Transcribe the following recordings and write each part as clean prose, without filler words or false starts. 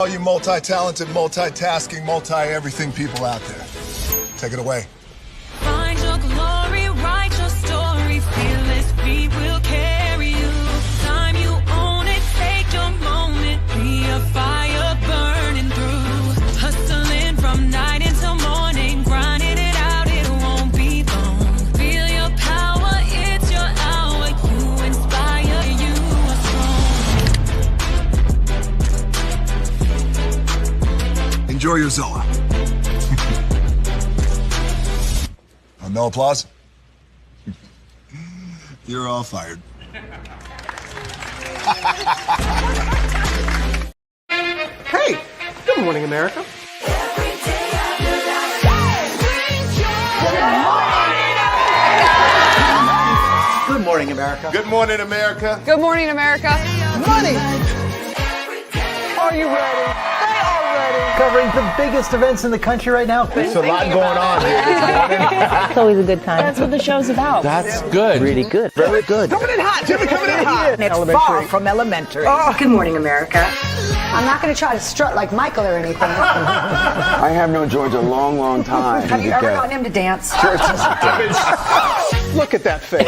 All you multi-talented, multitasking, multi-everything people out there. Take it away. Find your glory, write your story, fearless feet will carry you. Time you own it, take your moment, be a fire burning through. Hustling from night until morning, grinding it out, it won't be long. Feel your power, it's your hour, you inspire, you are strong. Enjoy your Zoa. No applause? You're all fired. Hey, good morning, America. Good morning, America. Good morning, America. Good morning, America. Money. Are you ready? They are ready. Covering the biggest events in the country right now. There's a lot going on here. It's always a good time. That's what the show's about. That's good. Really good. Very good. Coming in hot. Jimmy coming in hot. It's far from elementary. Good morning, America. I'm not going to try to strut like Michael or anything. I have known George a long, long time. Have you ever gotten him to dance? Look at that face.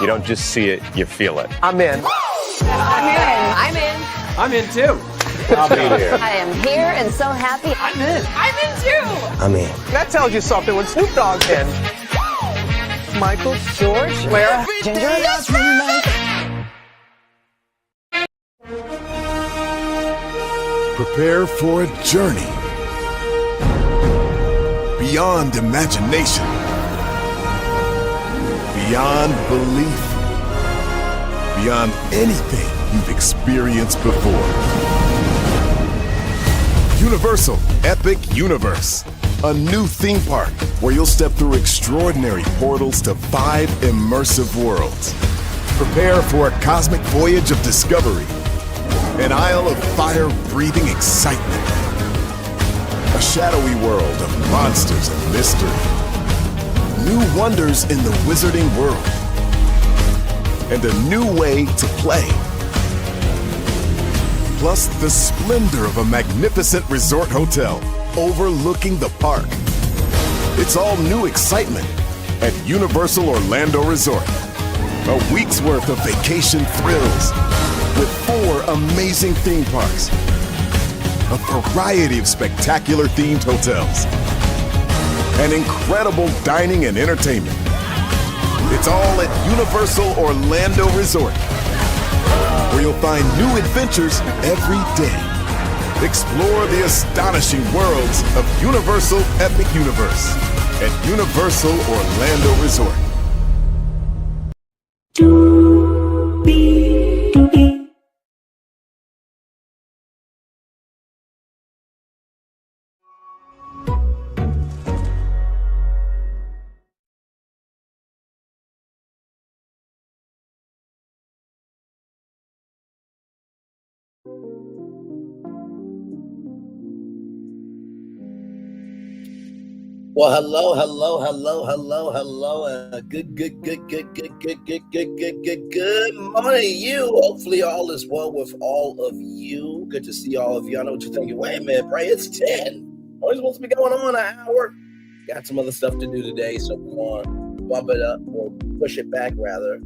You don't just see it, you feel it. I'm in. I'm in. I'm in too. I'll be there. I am here and so happy. I'm in. I'm in too. I'm in. That tells you something when Snoop Dogg's in. Michael, George, Lara, Ginger. Prepare for a journey beyond imagination, beyond belief, beyond anything you've experienced before. Universal Epic Universe, a new theme park where you'll step through extraordinary portals to 5 immersive worlds. Prepare for a cosmic voyage of discovery, an isle of fire-breathing excitement, a shadowy world of monsters and mystery, new wonders in the wizarding world, and a new way to play. Plus the splendor of a magnificent resort hotel overlooking the park. It's all new excitement at Universal Orlando Resort. A week's worth of vacation thrills with 4 amazing theme parks, a variety of spectacular themed hotels, and incredible dining and entertainment. It's all at Universal Orlando Resort, where you'll find new adventures every day. Explore the astonishing worlds of Universal Epic Universe at Universal Orlando Resort. Well, hello. Good morning to you. Hopefully all is well with all of you. Good to see all of you. I know what you're thinking. Wait a minute, Bray, it's 10. Only supposed to be going on an hour. Got some other stuff to do today, so we're going to bump it up or push it back rather.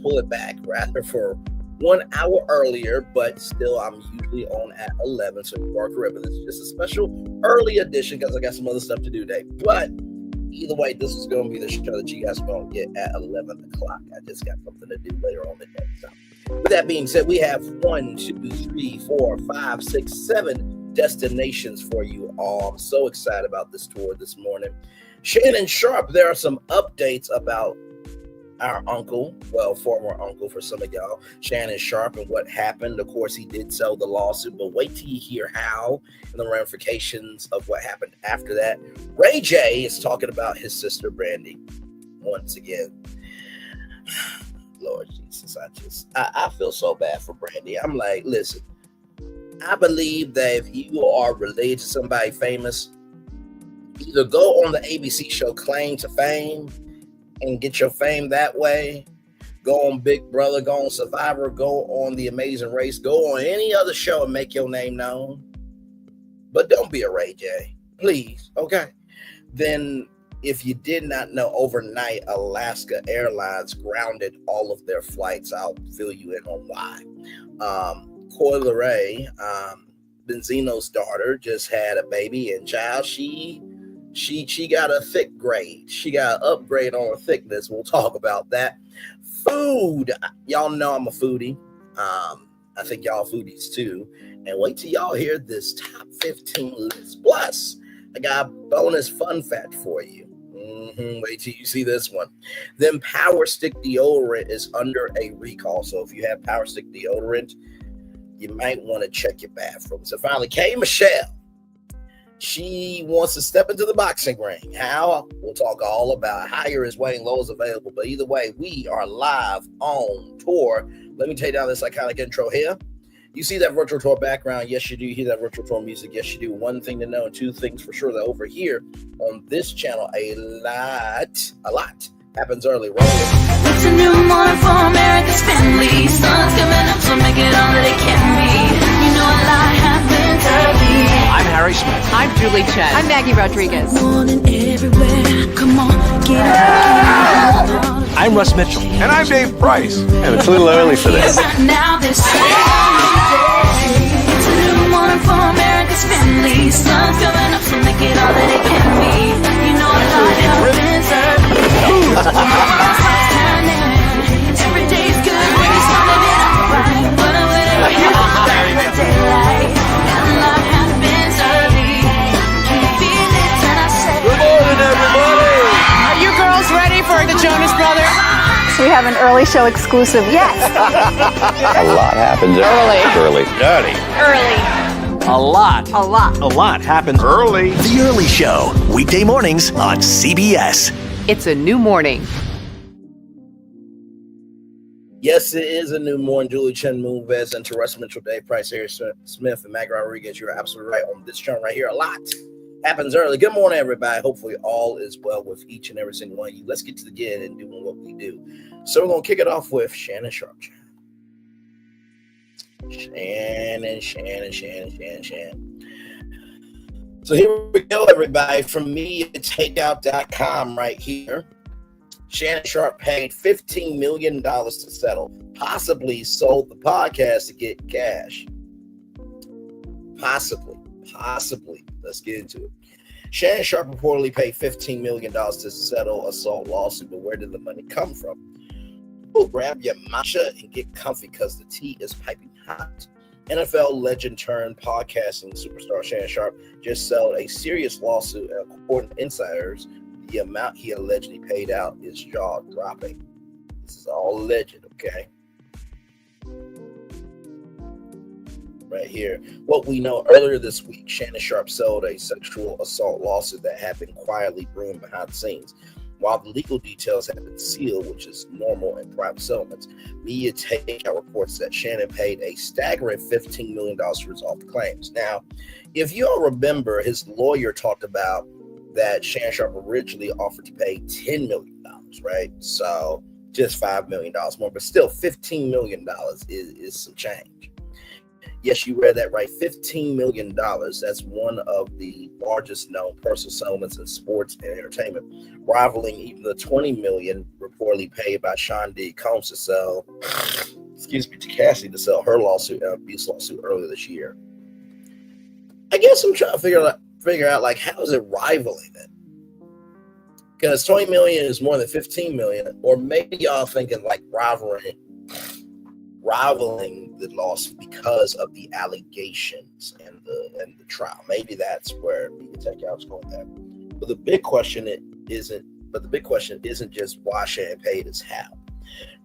Pull it back rather for 1 hour earlier, but still I'm usually on at 11, so you are correct. But this is just a special early edition because I got some other stuff to do today. But either way, this is going to be the show that you guys are going to get at 11 o'clock. I just got something to do later on today. So with that being said, we have 1, 2, 3, 4, 5, 6, 7 destinations for you all. I'm so excited about this tour this morning. Shannon Sharpe, there are some updates about our uncle, well, former uncle for some of y'all, Shannon Sharpe, and what happened. Of course, he did sell the lawsuit, but wait till you hear how and the ramifications of what happened after that. Ray J is talking about his sister Brandy once again. Lord Jesus, I feel so bad for Brandy. I'm like, listen, I believe that if you are related to somebody famous, either go on the ABC show Claim to Fame and get your fame that way, Go on Big Brother, go on Survivor, go on The Amazing Race, go on any other show and make your name known. But don't be a Ray J, please, okay? Then, if you did not know, overnight, Alaska Airlines grounded all of their flights. I'll fill you in on why. Coi Leary, Benzino's daughter, just had a baby, and child, she got a thick grade. She got an upgrade on her thickness. We'll talk about that. Food. Y'all know I'm a foodie. I think y'all foodies too. And wait till y'all hear this top 15 list. Plus, I got a bonus fun fact for you. Wait till you see this one. Then Power Stick deodorant is under a recall. So if you have Power Stick deodorant, you might want to check your bathroom. So finally, K. Michelle. She wants to step into the boxing ring. How? We'll talk all about. Higher is weighing, low is available. But either way, we are live on tour. Let me take down this iconic intro here. You see that virtual tour background? Yes, you do. You hear that virtual tour music? Yes, you do. One thing to know, and two things for sure, that over here on this channel, a lot happens early. Roll it. It's a new morning for America's family. Sun's coming up, so make it all that it can be. You know a lot happens early. I'm Harry Smith. I'm Julie Chen. I'm Maggie Rodriguez. Morning everywhere. Come on, get up. I'm Russ Mitchell. And I'm Dave Price. And it's a little early for this. Right now, this it's a new morning for America's family. Sun's coming up, so make it all that it can be. You know a lot happens early. Every day's good when you're starting it out right. But I'm waiting in the daylight. And a lot happens early. Can you feel it when I say? Good morning, everybody. Are you girls ready for the Jonas Brothers? We have an early show exclusive. Yes. A lot happens early. A lot happens Early. The Early Show, weekday mornings on CBS. It's a new morning. Yes, it is a new morning. Julie Chen, Moonves, and Teresa Mitchell, Dave Price, Harry Smith, and Maggie Rodriguez. You're absolutely right on this channel right here. A lot happens early. Good morning, everybody. Hopefully all is well with each and every single one of you. Let's get to the get and doing what we do. So we're going to kick it off with Shannon Sharpe. Shannon. So here we go, everybody. From me at takeout.com right here. Shannon Sharpe paid $15 million to settle. Possibly sold the podcast to get cash. Possibly. Let's get into it. Shannon Sharpe reportedly paid $15 million to settle assault lawsuit, but where did the money come from? Well, grab your matcha and get comfy because the tea is piping hot. NFL legend turned podcasting superstar Shannon Sharpe just settled a serious lawsuit, and according to insiders, the amount he allegedly paid out is jaw-dropping. This is all alleged, okay? Right here. What we know, earlier this week, Shannon Sharpe settled a sexual assault lawsuit that had been quietly brewing behind the scenes. While the legal details have been sealed, which is normal in private settlements, Media Takeout reports that Shannon paid a staggering $15 million to resolve the claims. Now, if you all remember, his lawyer talked about that Shannon Sharpe originally offered to pay $10 million, right? So just $5 million more, but still $15 million is some change. Yes, you read that right. $15 million. That's one of the largest known personal settlements in sports and entertainment, rivaling even the $20 million reportedly paid by Sean D. Combs to sell, to Cassie to sell her lawsuit, abuse lawsuit earlier this year. I guess I'm trying to figure out like, how is it rivaling it? Because $20 million is more than $15 million, or maybe y'all thinking like rivaling the lawsuit because of the allegations and the trial. Maybe that's where Media Takeout's going there. But the big question isn't just why Shannon paid, it's how.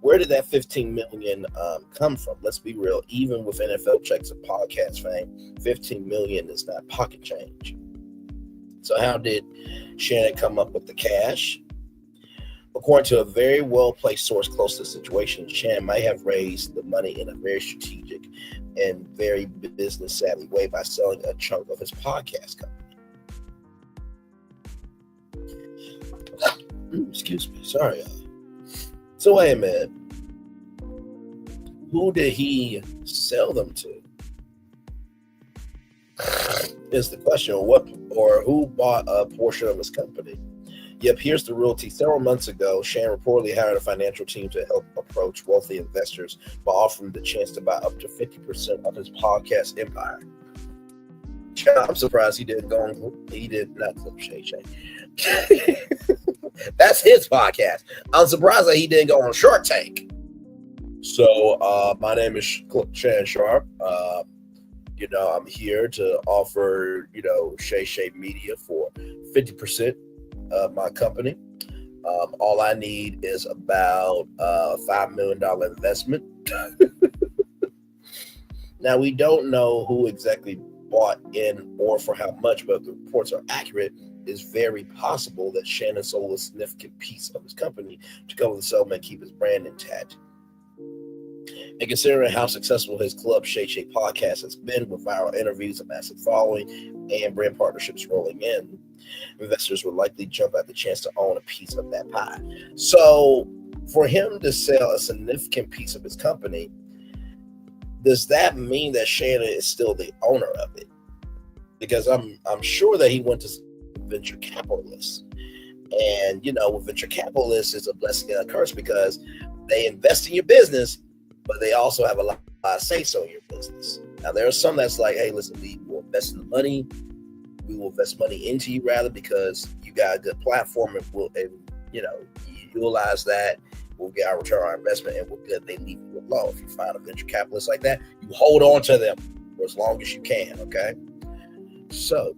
Where did that $15 million come from? Let's be real. Even with NFL checks and podcast fame, $15 million is not pocket change. So how did Shannon come up with the cash? According to a very well-placed source close to the situation, Shannon might have raised the money in a very strategic and very business-savvy way by selling a chunk of his podcast company. Excuse me. Sorry. So wait a minute. who did he sell them to? Is the question, or who bought a portion of his company? Yep, here's the realty. Several months ago, Shannon reportedly hired a financial team to help approach wealthy investors by offering the chance to buy up to 50% of his podcast empire. I'm surprised he didn't go on. He did not. That's his podcast. I'm surprised that he didn't go on Shark Tank. So, my name is Shannon Sharpe. I'm here to offer, Shay Media for 50% of my company. All I need is about a $5 million investment. Now, we don't know who exactly bought in or for how much, but if the reports are accurate, it's very possible that Shannon sold a significant piece of his company to cover the settlement and keep his brand intact. And considering how successful his Club Shay podcast has been with viral interviews, a massive following, and brand partnerships rolling in, investors would likely jump at the chance to own a piece of that pie. So for him to sell a significant piece of his company, does that mean that Shannon is still the owner of it? Because I'm sure that he went to venture capitalists. And, with venture capitalists, it's a blessing and a curse because they invest in your business, but they also have a lot of say-so in your business. Now, there are some that's like, hey, listen, we will invest in the money. We will invest money into you rather because you got a good platform and you utilize that. We'll get our return on our investment and we're good. They leave you alone. If you find a venture capitalist like that, you hold on to them for as long as you can, okay? So,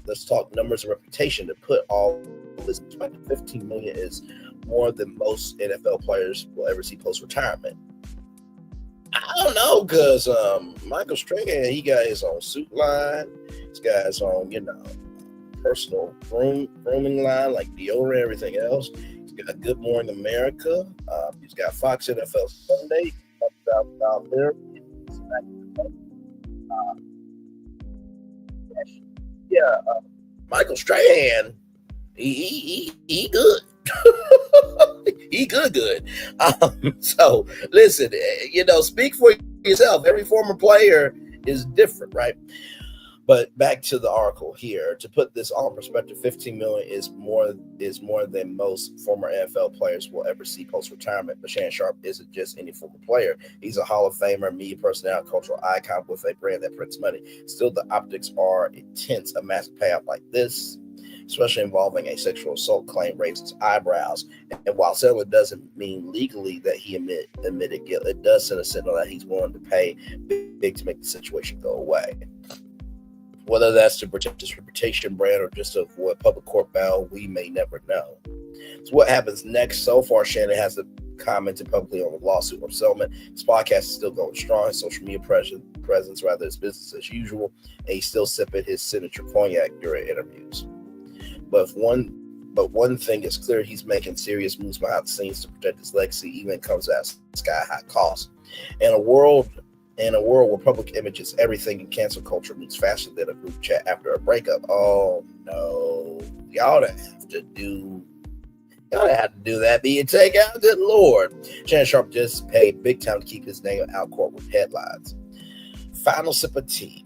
let's talk numbers and reputation. To put all this in perspective, $15 million is more than most NFL players will ever see post-retirement. I don't know, because Michael Strahan, he got his own suit line. He's got his own, personal grooming line like deodorant, everything else. He's got Good Morning America. He's got Fox NFL Sunday. Michael Strahan, he good. He good. So listen, speak for yourself. Every former player is different, right? But back to the article here. To put this all in perspective, $15 million is more than most former NFL players will ever see post-retirement. But Shannon Sharpe isn't just any former player. He's a Hall of Famer, media personality, cultural icon with a brand that prints money. Still, the optics are intense. A massive payout like this, especially involving a sexual assault claim, raises eyebrows. And while settlement doesn't mean legally that he admitted guilt, it does send a signal that he's willing to pay big to make the situation go away. Whether that's to protect his reputation, brand, or just to avoid public court battle, we may never know. So what happens next? So far, Shannon hasn't commented publicly on the lawsuit or settlement. His podcast is still going strong. His social media presence, rather, is business as usual, and he's still sipping his signature cognac during interviews. But one thing is clear: he's making serious moves behind the scenes to protect his legacy, even if it comes at sky-high cost. In a world where public image is everything and cancel culture moves faster than a group chat after a breakup. Oh no, y'all have to do that. Be a takeout, good Lord. Shannon Sharpe just paid big time to keep his name out court with headlines. Final sip of tea.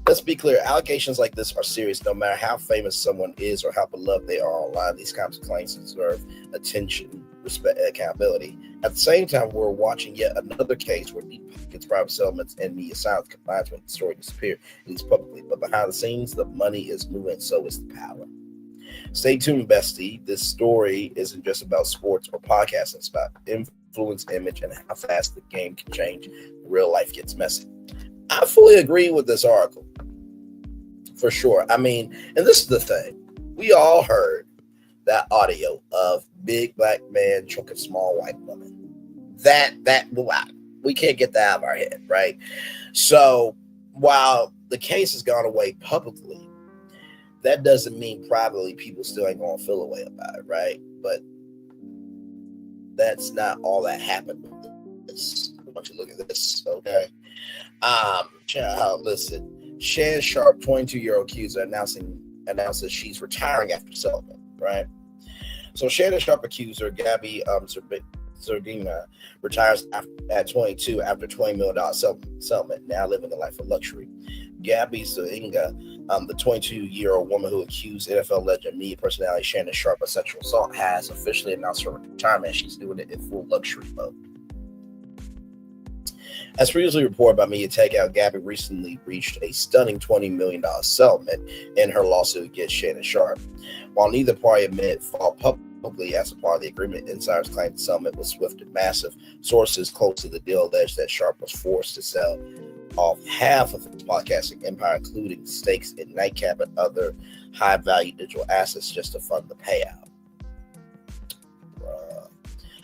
Let's be clear, allegations like this are serious no matter how famous someone is or how beloved they are online. These kinds of claims deserve attention, respect, and accountability. At the same time, we're watching yet another case where deep pockets, private settlements, and media silence combines when the story disappeared, at least publicly. But behind the scenes, the money is moving, so is the power. Stay tuned, bestie. This story isn't just about sports or podcasting. It's about influence, image, and how fast the game can change. Real life gets messy. I fully agree with this article. For sure. I mean, and this is the thing. We all heard that audio of big black man choking small white woman. We can't get that out of our head, right? So while the case has gone away publicly, that doesn't mean privately people still ain't gonna feel a way about it, right? But that's not all that happened with this. I want you to look at this, okay? Listen. Shannon Sharpe, 22-year-old accuser, announces she's retiring after settlement, right? So Shannon Sharpe accuser Gabby Zerdina retires at 22 after $20 million settlement, now living a life of luxury. Gabby Zuinga, the 22-year-old woman who accused NFL legend media personality Shannon Sharpe of sexual assault, has officially announced her retirement. She's doing it in full luxury mode. As previously reported by Media Takeout, Gabby recently reached a stunning $20 million settlement in her lawsuit against Shannon Sharpe. While neither party admitted fault publicly as a part of the agreement, insiders claimed the settlement was swift and massive. Sources close to the deal alleged that Sharpe was forced to sell off half of his podcasting empire, including stakes in Nightcap and other high-value digital assets, just to fund the payout.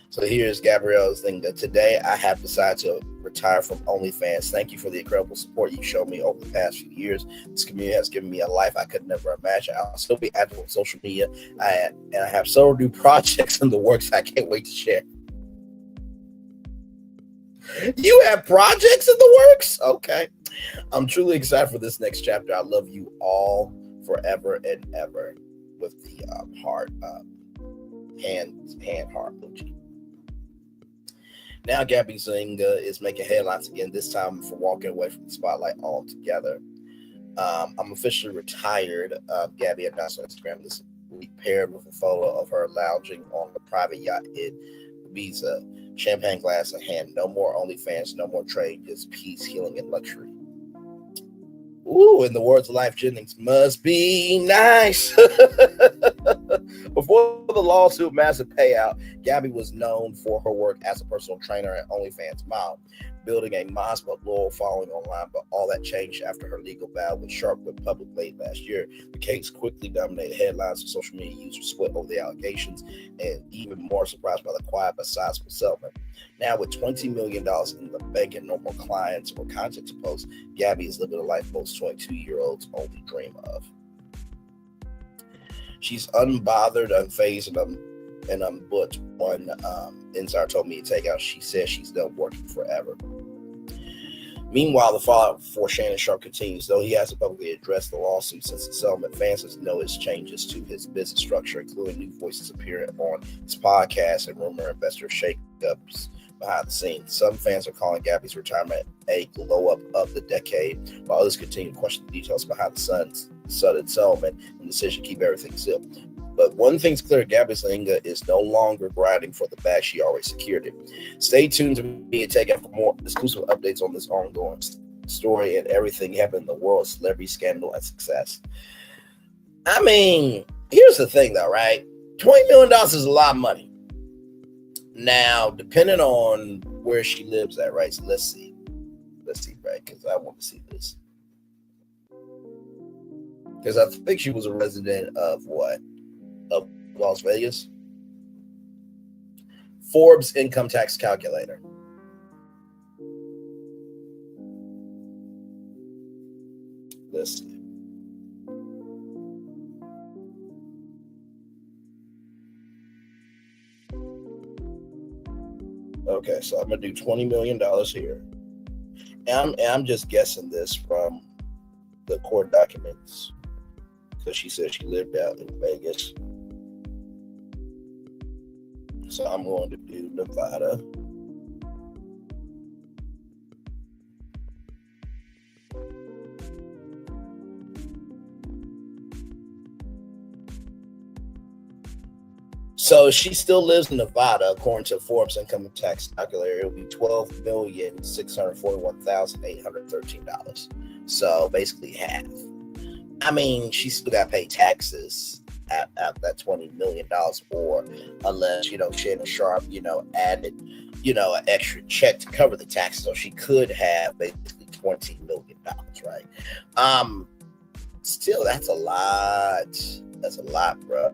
So here's Gabrielle's thing that today I have decided to retire from OnlyFans. Thank you for the incredible support you showed me over the past few years. This community has given me a life I could never imagine. I'll still be active on social media. I have several new projects in the works I can't wait to share. You have projects in the works? Okay. I'm truly excited for this next chapter. I love you all forever and ever, with the heart, hand heart emoji. Now Gabby Zuinga is making headlines again, this time for walking away from the spotlight altogether. I'm officially retired. Gabby announced on Instagram this week, paired with a photo of her lounging on a private yacht in Ibiza, champagne glass in hand. No more OnlyFans, no more trade, just peace, healing, and luxury. Ooh, in the words of Life Jennings, must be nice. Before the lawsuit massive payout, Gabby was known for her work as a personal trainer and OnlyFans mom, building a modest but loyal following online. But all that changed after her legal battle with Sharpe went public late last year. The case quickly dominated headlines, and social media users split over the allegations, and even more surprised by the quiet but sizable settlement. Now, with $20 million in the bank and no more clients or content to post, Gabby is living a life most 22-year-olds only dream of. She's unbothered, unfazed, and but one insider told me to take out. She says she's done working forever. Meanwhile, the fallout for Shannon Sharpe continues. Though he hasn't publicly addressed the lawsuit since the settlement, fans noticed changes to his business structure, including new voices appearing on his podcast and rumor investor shakeups behind the scenes. Some fans are calling Gabby's retirement a glow up of the decade, while others continue to question the details behind the sudden settlement and decision to keep everything sealed. But one thing's clear, Gabby Zuinga is no longer grinding for the bag. She already secured it. Stay tuned to me and take out for more exclusive updates on this ongoing story and everything happening in the world of celebrity scandal and success. I mean, here's the thing though, right? $20 million is a lot of money. Now, depending on where she lives at, right? So let's see, right? Because I want to see this. Because I think she was a resident of what? Of Las Vegas. Forbes income tax calculator. Let's see. Okay, so I'm gonna do $20 million here, and I'm just guessing this from the court documents because she said she lived out in Vegas. So I'm going to do Nevada. So she still lives in Nevada, according to Forbes income tax calculator. It would be $12,641,813. So basically half. I mean, she still got to pay taxes at that $20 million, or unless, Shannon Sharpe, added, an extra check to cover the taxes. So she could have basically $20 million, right? Still, that's a lot. That's a lot, bro.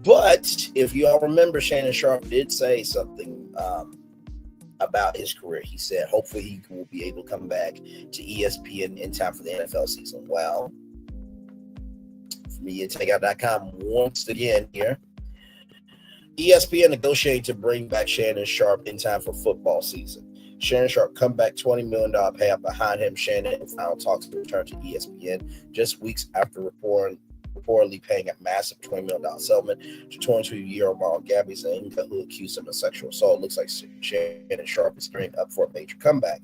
But if you all remember, Shannon Sharpe did say something about his career. He said, hopefully he will be able to come back to ESPN in time for the NFL season. Well, for MediaTakeout.com once again here, ESPN negotiating to bring back Shannon Sharpe in time for football season. Shannon Sharpe comeback, $20 million payout behind him. Shannon in final talks to return to ESPN just weeks after reporting reportedly paying a massive $20 million settlement to 22-year-old model Gabby Zinga, who accused him of sexual assault. It looks like Shannon Sharpe is gearing up for a major comeback.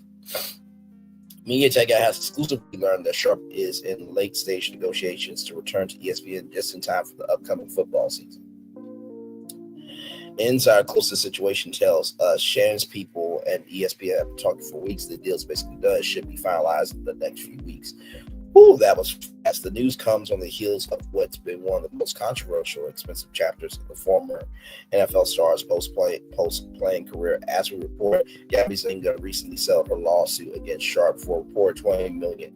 Media Tech has exclusively learned that Sharpe is in late-stage negotiations to return to ESPN just in time for the upcoming football season. Inside close to the situation tells us Shannon's people and ESPN have been talking for weeks. The deal's basically done. It should be finalized in the next few weeks. Ooh, that was fast. The news comes on the heels of what's been one of the most controversial, expensive chapters of the former NFL star's post-playing career. As we report, Gabby Zinga recently settled her lawsuit against Sharpe for a reported $20 million,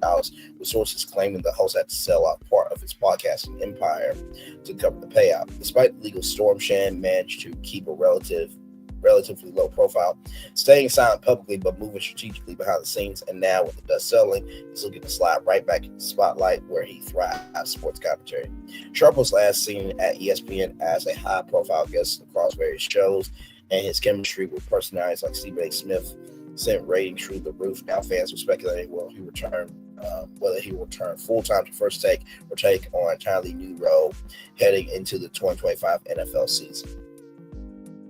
with sources claiming the host had to sell out part of his podcasting empire to cover the payout. Despite the legal storm, Shannon managed to keep a relatively low profile, staying silent publicly but moving strategically behind the scenes. And now with the dust settling, he's looking to slide right back into the spotlight where he thrives: sports commentary. Sharpe was last seen at ESPN as a high-profile guest across various shows, and his chemistry with personalities like Stephen A. Smith sent ratings through the roof. Now fans are speculating whether he will return full-time to First Take or take on an entirely new role heading into the 2025 NFL season.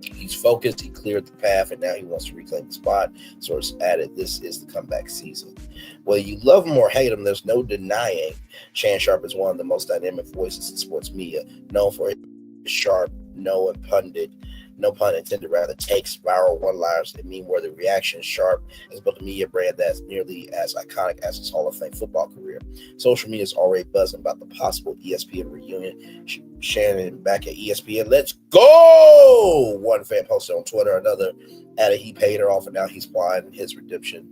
He's focused, he cleared the path, and now he wants to reclaim the spot. Source added, this is the comeback season. Whether you love him or hate him, there's no denying Shannon Sharpe is one of the most dynamic voices in sports media, known for his sharp, no pun intended, rather, takes viral one-liners and meme-worthy reactions. Sharpe has built a media brand that's nearly as iconic as his Hall of Fame football career. Social media is already buzzing about the possible ESPN reunion. Shannon back at ESPN, let's go! One fan posted on Twitter, another added he paid her off, and now he's flying his redemption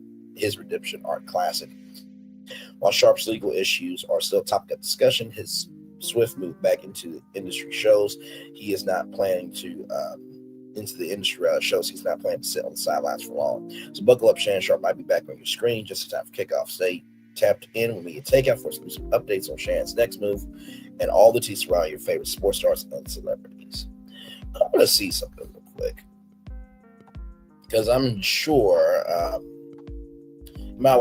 arc classic. While Sharpe's legal issues are still topic of discussion, his swift move back into the industry shows he's not planning to sit on the sidelines for long. So buckle up, Shannon Sharpe might be back on your screen just in time for kickoff. Stay tapped in when we get takeout for exclusive updates on Shannon's next move and all the tea surrounding your favorite sports stars and celebrities. I want to see something real quick because I'm sure.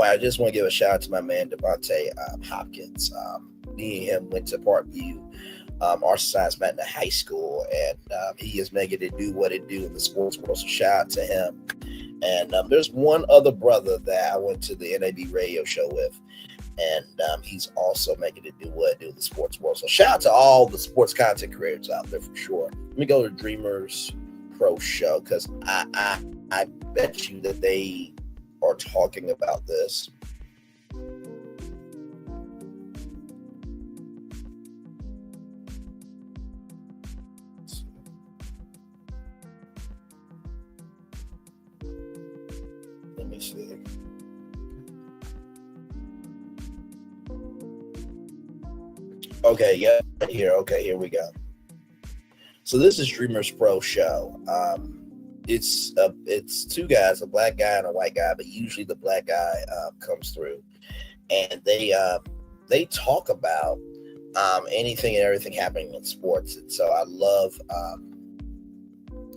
I just want to give a shout out to my man Devontae Hopkins. Me and him went to Parkview. Our science met in high school, and he is making it do what it do in the sports world. So shout out to him. And there's one other brother that I went to the NAB radio show with, and he's also making it do what it do in the sports world. So shout out to all the sports content creators out there for sure. Let me go to Dreamers Pro Show because I bet you that they are talking about this. Let me see. Okay, yeah, here. Okay, here we go. So this is Dreamers Pro Show. It's two guys, a black guy and a white guy, but usually the black guy comes through, and they talk about anything and everything happening in sports. And so I love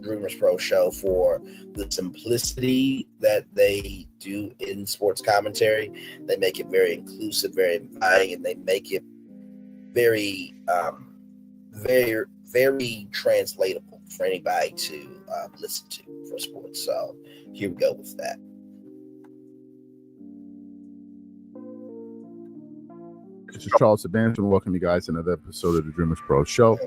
Dreamers Pro Show for the simplicity that they do in sports commentary. They make it very inclusive, very inviting, and they make it very, very, very translatable for anybody to listen to for sports. So here we go with that. This is Charles Sabanson. Welcome you guys to another episode of the Dreamers Pro Show.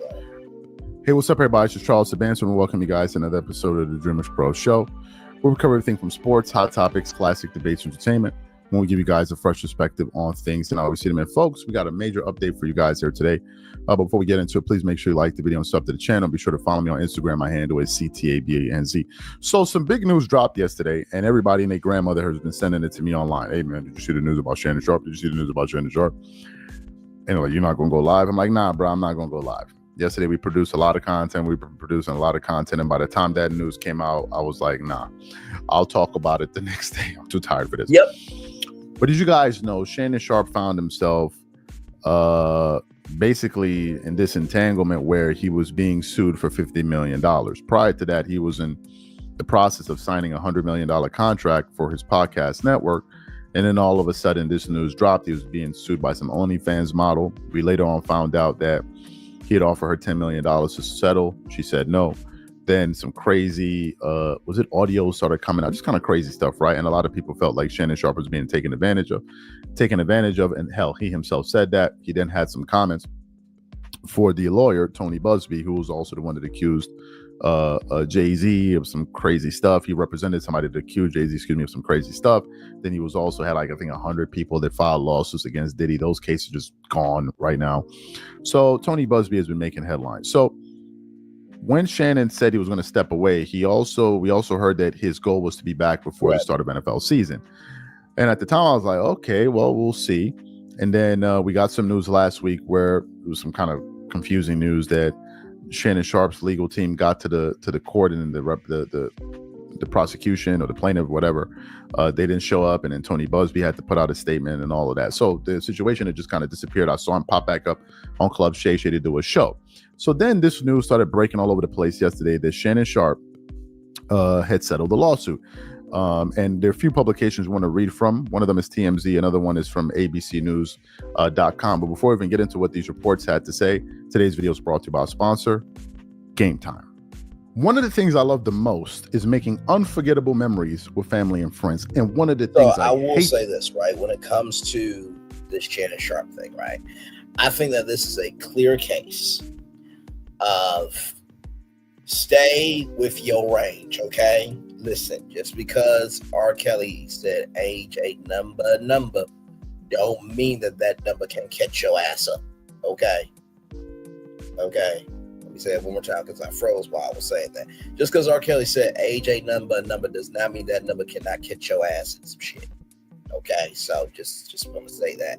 Hey, what's up, everybody? It's just Charles Sabanson. Welcome you guys to another episode of the Dreamers Pro Show, where we cover everything from sports, hot topics, classic debates, entertainment. When we give you guys a fresh perspective on things and how we see them. And folks, we got a major update for you guys here today. But before we get into it, please make sure you like the video and sub to the channel. Be sure to follow me on Instagram. My handle is CTABANZ. So some big news dropped yesterday, and everybody and their grandmother has been sending it to me online. Hey, man, did you see the news about Shannon Sharpe? Did you see the news about Shannon Sharpe? Anyway, you're not going to go live? I'm like, nah, bro, I'm not going to go live. Yesterday, we produced a lot of content. We've been producing a lot of content. And by the time that news came out, I was like, nah, I'll talk about it the next day. I'm too tired for this. Yep. But as you guys know, Shannon Sharpe found himself basically in this entanglement where he was being sued for $50 million. Prior to that, he was in the process of signing a $100 million contract for his podcast network. And then all of a sudden, this news dropped. He was being sued by some OnlyFans model. We later on found out that he had offered her $10 million to settle. She said no. Then some crazy, was it audio started coming out? Just kind of crazy stuff, right? And a lot of people felt like Shannon Sharpe was being taken advantage of. And hell, he himself said that. He then had some comments for the lawyer, Tony Busby, who was also the one that accused Jay-Z of some crazy stuff. He represented somebody that accused Jay-Z, of some crazy stuff. Then he was also had like, I think 100 people that filed lawsuits against Diddy. Those cases are just gone right now. So Tony Busby has been making headlines. So when Shannon said he was going to step away, we also heard that his goal was to be back before the start of NFL season. And at the time I was like, okay, well, we'll see. And then we got some news last week where it was some kind of confusing news that Shannon Sharpe's legal team got to the court, and the prosecution or the plaintiff, whatever, they didn't show up, and then Tony Busby had to put out a statement and all of that. So the situation had just kind of disappeared. I saw him pop back up on Club Shay to do a show. So then this news started breaking all over the place yesterday that Shannon Sharpe had settled the lawsuit. And there are a few publications we want to read from. One of them is TMZ. Another one is from abcnews.com. But before we even get into what these reports had to say, today's video is brought to you by our sponsor, Game Time. One of the things I love the most is making unforgettable memories with family and friends. And one of the things I will say this, right? When it comes to this Shannon Sharpe thing, right? I think that this is a clear case of stay with your range, okay? Listen, just because R. Kelly said age ain't number, don't mean that number can catch your ass up, okay? Okay? Let me say it one more time because I froze while I was saying that. Just because R. Kelly said age ain't number does not mean that number cannot catch your ass in some shit. Okay? So just want to say that.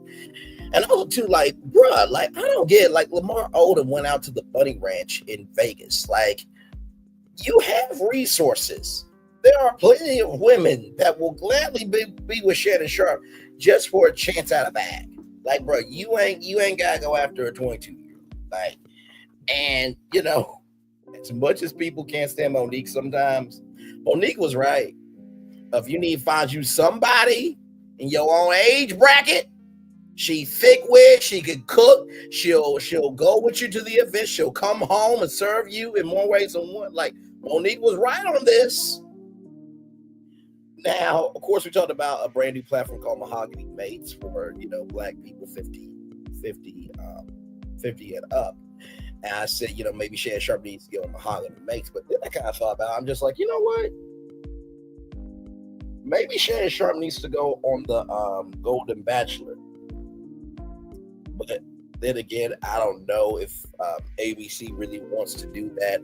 And also too, like, bruh, like, I don't get, like, Lamar Odom went out to the Bunny Ranch in Vegas. Like, you have resources. There are plenty of women that will gladly be with Shannon Sharpe just for a chance at a bag. Like, bro, you ain't gotta go after a 22-year-old. Like, and you know, as much as people can't stand Monique sometimes, Monique was right. If you need to find you somebody in your own age bracket, she thick with, she can cook, she'll go with you to the event, she'll come home and serve you in more ways than one. Like, Monique was right on this. Now, of course, we talked about a brand new platform called Mahogany Mates for, you know, black people 50 and up. And I said, you know, maybe Shannon Sharpe needs to get on Mahogany Mates. But then I kind of thought about it. I'm just like, you know what? Maybe Shannon Sharpe needs to go on the Golden Bachelor. But then again, I don't know if ABC really wants to do that.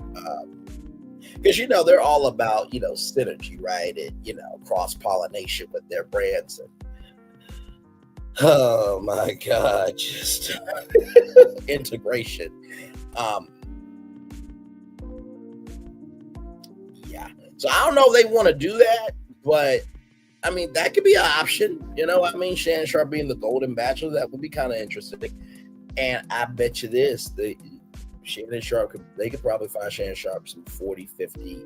Because, you know, they're all about, you know, synergy, right? And, you know, cross-pollination with their brands. And, oh, my God, just integration. Yeah. So I don't know if they want to do that, but, I mean, that could be an option. You know what I mean? Shannon Sharpe being the Golden Bachelor, that would be kind of interesting. And I bet you this, Shannon Sharpe, they could probably find Shannon Sharpe some 40, 50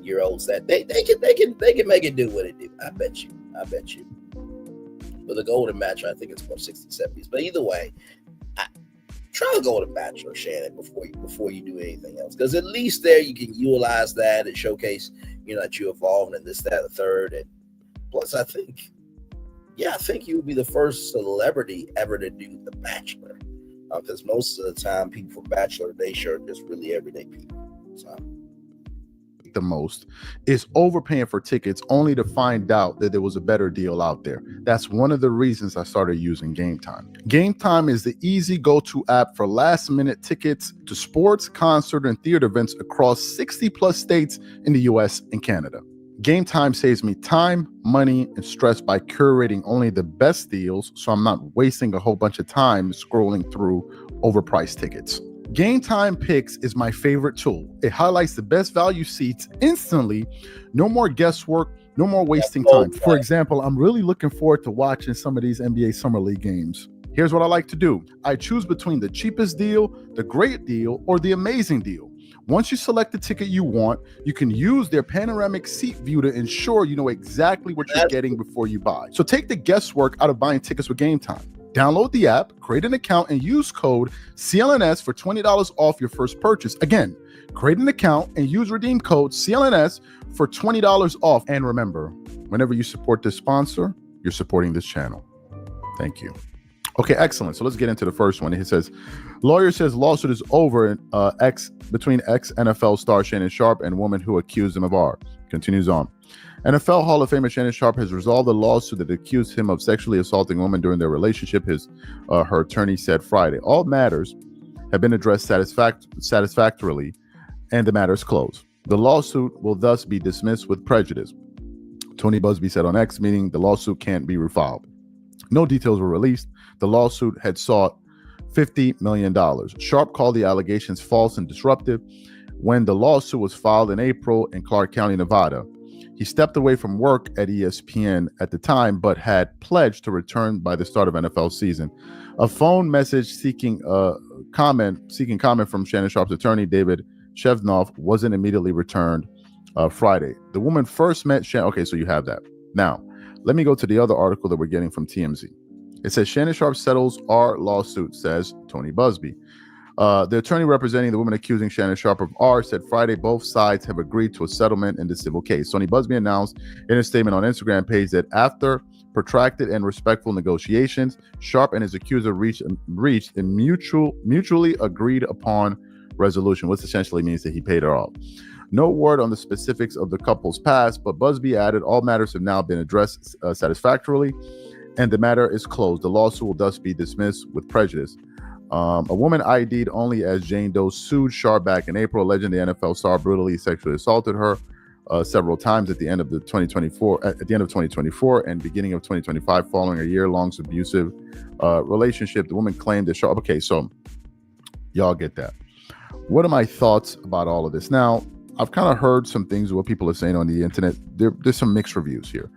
year olds that they can make it do what it do. I bet you. But the Golden Bachelor, I think it's more 60s, 70s. But either way, try the Golden Bachelor, Shannon, before you do anything else. Because at least there you can utilize that and showcase, you know, that you evolved in this, that, and the third. And plus, I think you would be the first celebrity ever to do The Bachelor. Because most of the time, people from Bachelor Nation are just really everyday people. So. The most is overpaying for tickets only to find out that there was a better deal out there. That's one of the reasons I started using Game Time. Game Time is the easy go-to app for last-minute tickets to sports, concert, and theater events across 60-plus states in the U.S. and Canada. Game Time saves me time, money, and stress by curating only the best deals, so I'm not wasting a whole bunch of time scrolling through overpriced tickets. Game Time Picks is my favorite tool. It highlights the best value seats instantly. No more guesswork, no more wasting time. For example, I'm really looking forward to watching some of these NBA Summer League games. Here's what I like to do. I choose between the cheapest deal, the great deal, or the amazing deal. Once you select the ticket you want, you can use their panoramic seat view to ensure you know exactly what you're getting before you buy. So take the guesswork out of buying tickets with Game Time. Download the app, create an account, and use code CLNS for $20 off your first purchase. Again, create an account and use redeem code CLNS for $20 off. And remember, whenever you support this sponsor, you're supporting this channel. Thank you. Okay, excellent. So let's get into the first one. It says, lawyer says lawsuit is over between ex-NFL star Shannon Sharpe and woman who accused him of R. Continues on. NFL Hall of Famer Shannon Sharpe has resolved the lawsuit that accused him of sexually assaulting a woman during their relationship, her attorney said Friday. All matters have been addressed satisfactorily, and the matter is closed. The lawsuit will thus be dismissed with prejudice. Tony Busby said on X, meaning the lawsuit can't be refiled. No details were released. The lawsuit had sought $50 million. Sharpe called the allegations false and disruptive. When the lawsuit was filed in April in Clark County, Nevada, he stepped away from work at ESPN at the time, but had pledged to return by the start of NFL season. A phone message seeking comment from Shannon Sharpe's attorney, David Shevnoff, wasn't immediately returned Friday. The woman first met Shannon. Okay, so you have that. Now, let me go to the other article that we're getting from TMZ. It says Shannon Sharpe settles R lawsuit, says Tony Busby. The attorney representing the woman accusing Shannon Sharpe of R said Friday both sides have agreed to a settlement in the civil case. Tony Busby announced in a statement on Instagram page that after protracted and respectful negotiations, Sharpe and his accuser reached a mutually agreed upon resolution, which essentially means that he paid her off. No word on the specifics of the couple's past, but Busby added all matters have now been addressed satisfactorily, and the matter is closed. The lawsuit will thus be dismissed with prejudice. A woman ID'd only as Jane Doe sued Sharpe back in April, alleging the NFL star brutally sexually assaulted her several times at the end of 2024 and beginning of 2025, following a year-long abusive relationship. The woman claimed that Sharpe. Okay, so y'all get that. What are my thoughts about all of this? Now, I've kind of heard some things of what people are saying on the internet. There's some mixed reviews here.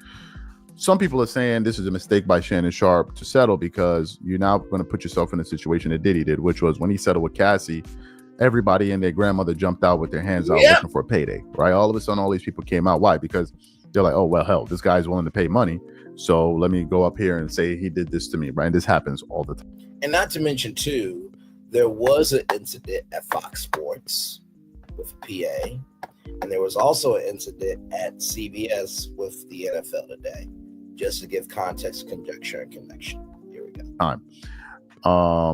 Some people are saying this is a mistake by Shannon Sharpe to settle because you're now going to put yourself in a situation that Diddy did, which was when he settled with Cassie, everybody and their grandmother jumped out with their hands out looking for a payday, right? All of a sudden, all these people came out. Why? Because they're like, oh, well, hell, this guy's willing to pay money. So let me go up here and say he did this to me, right? And this happens all the time. And not to mention, too, there was an incident at Fox Sports with PA, and there was also an incident at CBS with the NFL Today. Just to give context, conjecture, and connection. Here we go.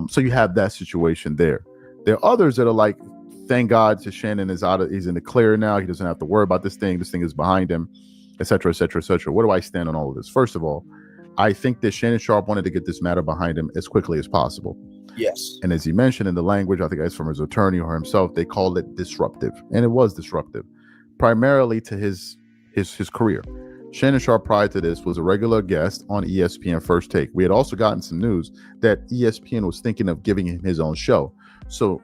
So you have that situation there. There are others that are like, thank God to Shannon he's in the clear now. He doesn't have to worry about this thing. This thing is behind him, etc., etc., etc. Where do I stand on all of this? First of all, I think that Shannon Sharpe wanted to get this matter behind him as quickly as possible. Yes. And as he mentioned in the language, I think it's from his attorney or himself, they called it disruptive. And it was disruptive, primarily to his career. Shannon Sharpe prior to this was a regular guest on ESPN First Take. We had also gotten some news that ESPN was thinking of giving him his own show. So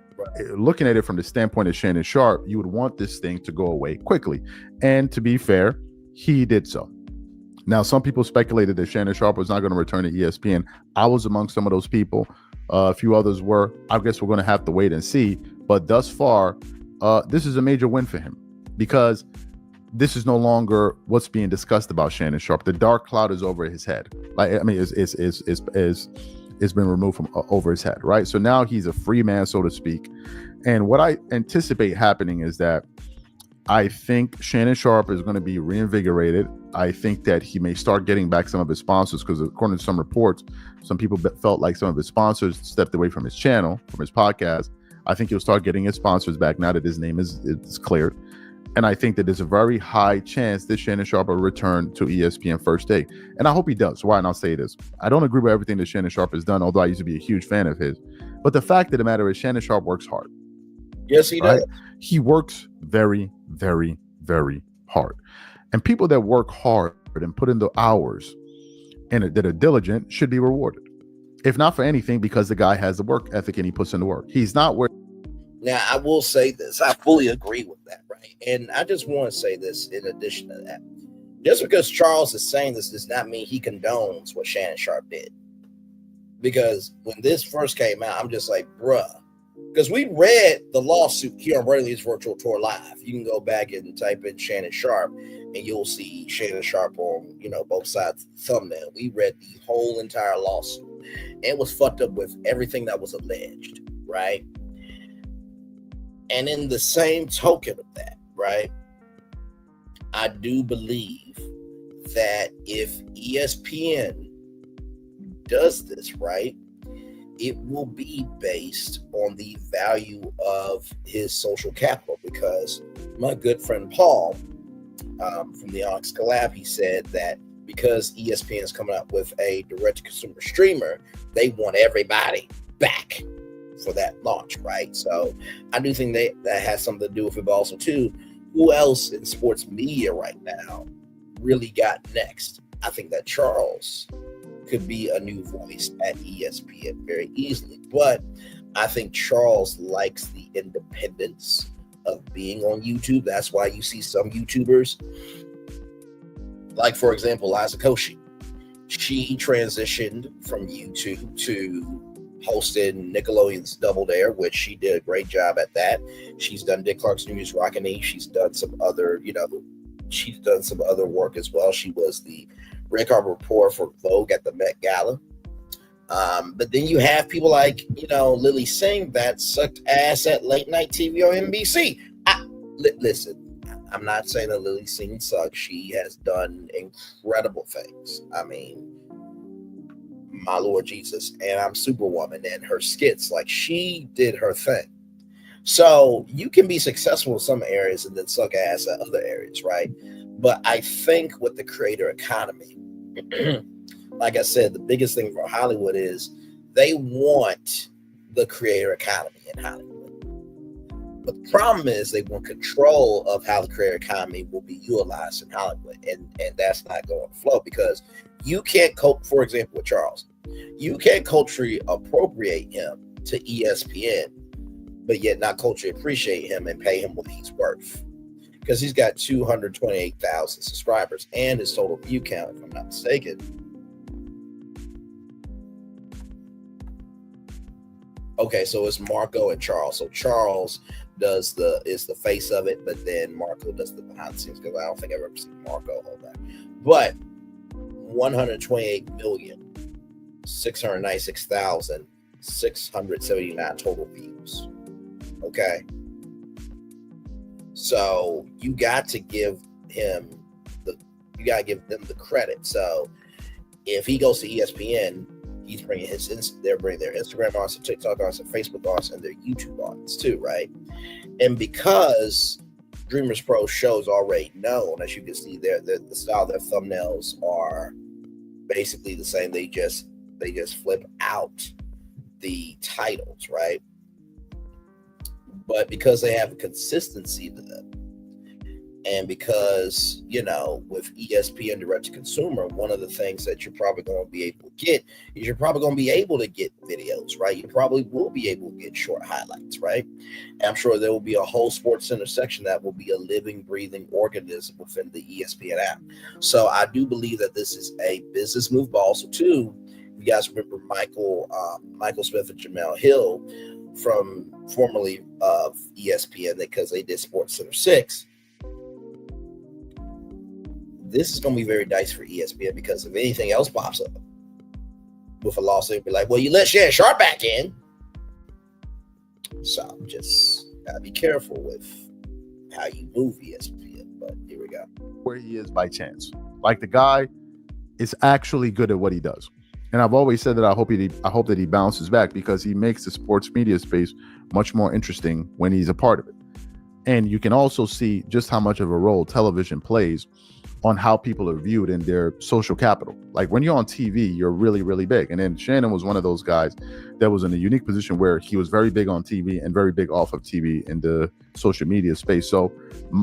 looking at it from the standpoint of Shannon Sharpe, you would want this thing to go away quickly. And to be fair, he did so. Now, some people speculated that Shannon Sharpe was not going to return to ESPN. I was among some of those people. A few others were. I guess we're going to have to wait and see. But thus far, this is a major win for him because this is no longer what's being discussed about Shannon Sharpe. The dark cloud is over his head. It's been removed from over his head, right? So now he's a free man, so to speak. And what I anticipate happening is that I think Shannon Sharpe is going to be reinvigorated. I think that he may start getting back some of his sponsors because according to some reports, some people felt like some of his sponsors stepped away from his channel, from his podcast. I think he'll start getting his sponsors back now that his name is cleared. And I think that there's a very high chance that Shannon Sharpe will return to ESPN First Take. And I hope he does. Why? And I'll say this. I don't agree with everything that Shannon Sharpe has done, although I used to be a huge fan of his. But the fact of the matter is Shannon Sharpe works hard. Yes, he does. He works very, very, very hard. And people that work hard and put in the hours and that are diligent should be rewarded. If not for anything, because the guy has the work ethic and he puts in the work. He's not where. Now, I will say this. I fully agree with that, right? And I just want to say this in addition to that. Just because Charles is saying this does not mean he condones what Shannon Sharpe did. Because when this first came out, I'm just like, bruh, Because we read the lawsuit here on Brainley's Virtual Tour Live. You can go back and type in Shannon Sharpe, and you'll see Shannon Sharpe on, both sides of the thumbnail. We read the whole entire lawsuit. And it was fucked up with everything that was alleged, right? And in the same token of that, right, I do believe that if ESPN does this, right, it will be based on the value of his social capital, because my good friend Paul from the Onyx Collab, he said that because ESPN is coming up with a direct-to-consumer streamer, they want everybody back for that launch, right? So I do think that has something to do with it, but also too, who else in sports media right now really got next? I think that Charles could be a new voice at ESPN very easily, but I think Charles likes the independence of being on YouTube. That's why you see some YouTubers, like for example, Liza Koshy. She transitioned from YouTube to hosting Nickelodeon's Double Dare, which she did a great job at that. She's done Dick Clark's New Year's Rockin' Eve. She's done some other, she's done some other work as well. She was the red carpet reporter for Vogue at the Met Gala. But then you have people like, Lily Singh that sucked ass at late night TV on NBC. Listen, I'm not saying that Lily Singh sucks. She has done incredible things. I mean, my Lord Jesus, and I'm Superwoman and her skits, like she did her thing. So you can be successful in some areas and then suck ass at other areas, right? But I think with the creator economy, like I said, the biggest thing for Hollywood is they want the creator economy in Hollywood. But the problem is they want control of how the creator economy will be utilized in Hollywood. And that's not going to flow, because you can't, for example, with Charles, you can't culturally appropriate him to ESPN, but yet not culturally appreciate him and pay him what he's worth. Because he's got 228,000 subscribers, and his total view count, if I'm not mistaken. Okay, so it's Marco and Charles. So Charles is the face of it, but then Marco does the behind the scenes, because I don't think I've ever seen Marco hold that. But 128,696,679 total views. Okay. So you got to give them the credit. So if he goes to ESPN, he's bringing they're bringing their Instagram audience, TikTok audience, Facebook audience, and their YouTube audience too, right? And because Dreamers Pro shows already known, as you can see, the style of their thumbnails are basically the same. They just flip out the titles, right? But because they have a consistency to them, and because, with ESPN direct to consumer, one of the things that you're probably going to be able to get is you're probably going to be able to get videos, right? You probably will be able to get short highlights, right? And I'm sure there will be a whole Sports Center section that will be a living, breathing organism within the ESPN app. So I do believe that this is a business move, but also too, you guys remember Michael Smith and Jamel Hill from formerly of ESPN, because they did Sports Center 6. This is going to be very dicey for ESPN, because if anything else pops up with a lawsuit, be like, well, you let Shannon Sharpe back in. So just gotta be careful with how you move ESPN. But here we go. Where he is by chance. Like, the guy is actually good at what he does. And I've always said that I hope that he bounces back, because he makes the sports media space much more interesting when he's a part of it. And you can also see just how much of a role television plays on how people are viewed in their social capital. Like, when you're on TV, you're really, really big. And then Shannon was one of those guys that was in a unique position where he was very big on TV and very big off of TV in the social media space. So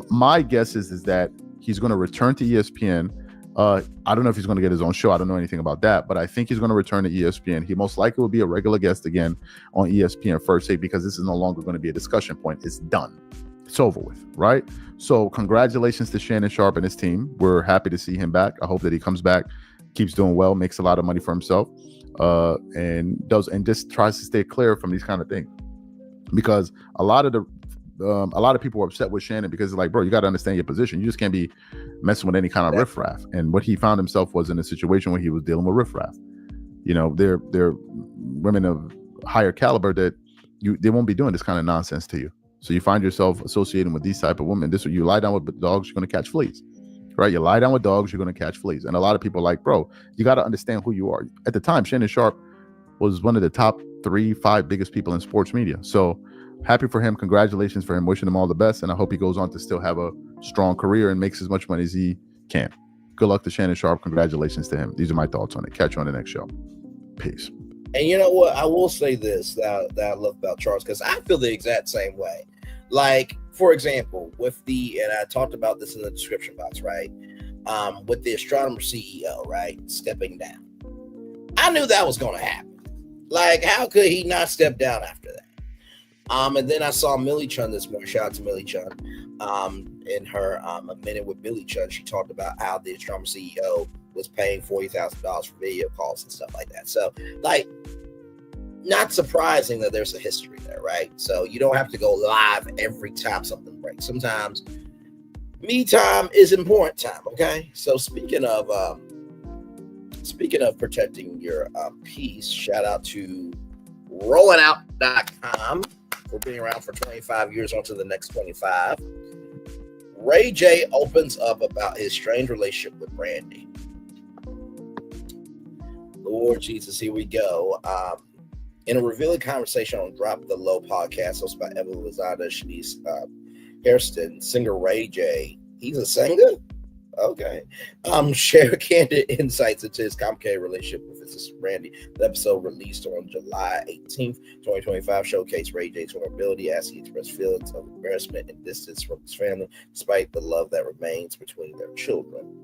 my guess is that he's going to return to ESPN. I don't know if he's going to get his own show. I don't know anything about that, but I think he's going to return to ESPN. He most likely will be a regular guest again on ESPN First Take, because this is no longer going to be a discussion point. It's done. It's over with, right? So congratulations to Shannon Sharpe and his team. We're happy to see him back. I hope that he comes back, keeps doing well, makes a lot of money for himself, and just tries to stay clear from these kind of things. because a lot of people were upset with Shannon because it's like, bro, you got to understand your position. You just can't be messing with any kind of riffraff. And what he found himself was in a situation where he was dealing with riffraff. You know, they're women of higher caliber that they won't be doing this kind of nonsense to you. So you find yourself associating with these type of women. You lie down with dogs, you're going to catch fleas, right? You lie down with dogs, you're going to catch fleas. And a lot of people are like, bro, you got to understand who you are. At the time, Shannon Sharpe was one of the top 3-5 biggest people in sports media. So happy for him. Congratulations for him. Wishing him all the best. And I hope he goes on to still have a strong career and makes as much money as he can. Good luck to Shannon Sharpe. Congratulations to him. These are my thoughts on it. Catch you on the next show. Peace. And you know what? I will say this that I love about Charles, because I feel the exact same way. Like, for example, and I talked about this in the description box, right? With the astronomer CEO, right? Stepping down. I knew that was going to happen. Like, how could he not step down after that? And then I saw Millie Chun this morning. Shout out to Millie Chun. In her A Minute with Millie Chun, she talked about how the astronomer CEO was paying $40,000 for video calls and stuff like that. So, like, not surprising that there's a history there, right? So you don't have to go live every time something breaks. Sometimes me time is important time, okay? So speaking of protecting your peace, shout out to rollingout.com for being around for 25 years on to the next 25. Ray J opens up about his strained relationship with Brandy. Lord Jesus, here we go. In a revealing conversation on Drop the Low podcast hosted by Evan Lozada, Shanice Hairston, singer Ray J, he's a singer? Okay. Share candid insights into his complicated relationship with his sister Brandy. The episode released on July 18th, 2025 showcased Ray J's vulnerability as he expressed feelings of embarrassment and distance from his family, despite the love that remains between their children.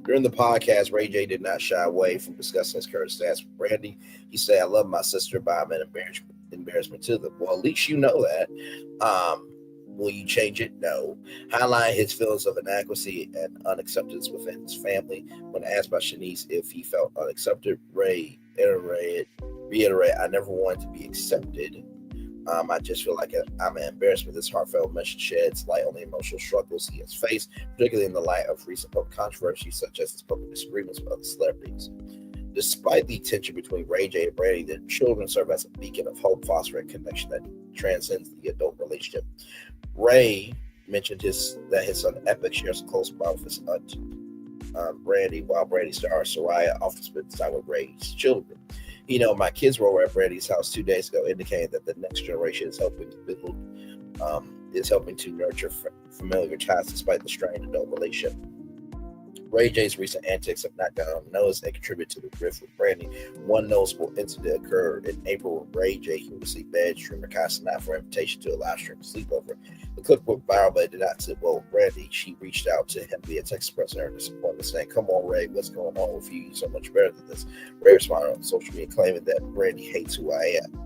During the podcast, Ray J did not shy away from discussing his current status with Brandy. He said, I love my sister, but I'm an embarrassment to them. Well, at least you know that. Will you change it? No. Highlighting his feelings of inadequacy and unacceptance within his family. When asked by Shanice if he felt unaccepted, Ray reiterated, I never wanted to be accepted. I just feel like I'm an embarrassment. This heartfelt message sheds light on the emotional struggles he has faced, particularly in the light of recent public controversies such as his public disagreements with other celebrities. Despite the tension between Ray J and Brandy, their children serve as a beacon of hope, fostering a connection that transcends the adult relationship. Ray mentioned that his son Epic shares a close bond with his aunt Brandy, while Brandy's star Soraya often spends time with Ray's children. You know, my kids were over at Brandy's house 2 days ago, indicating that the next generation is helping to nurture familiar ties despite the strained adult relationship. Ray J's recent antics have not gone unnoticed and contributed to the rift with Brandy. One noticeable incident occurred in April when Ray J humorously begged streamer Kai Cenat for an invitation to a live stream sleepover. The clip went viral, but it did not sit well with Brandy. She reached out to him via text expressing her disappointment, saying, "Come on, Ray, what's going on with you? You're so much better than this." Ray responded on social media claiming that Brandy hates who I am.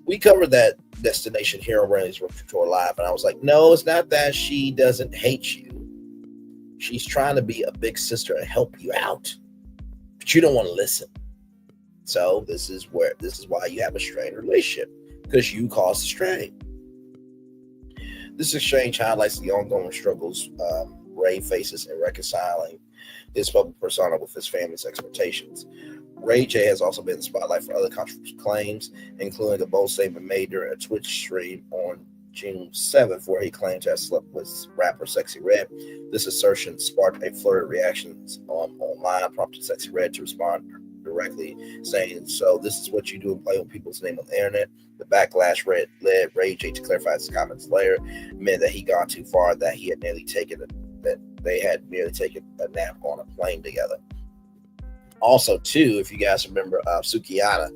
We covered that Destination Hero Brandy's Rookie Tour live, and I was like, no, it's not that she doesn't hate you. She's trying to be a big sister and help you out, but you don't want to listen. So this is why you have a strained relationship, because you caused the strain. This exchange highlights the ongoing struggles Ray faces in reconciling his public persona with his family's expectations. Ray J has also been in the spotlight for other controversial claims, including the bold statement made during a Twitch stream on June 7th, where he claimed to have slept with rapper Sexy Red. This assertion sparked a flurry of reactions online, prompting Sexy Red to respond directly, saying, "So this is what you do and play with people's name on the internet." The backlash led Ray J to clarify his comments later, meant that he gone too far, that they had nearly taken a nap on a plane together. Also, too, if you guys remember Sukiyana,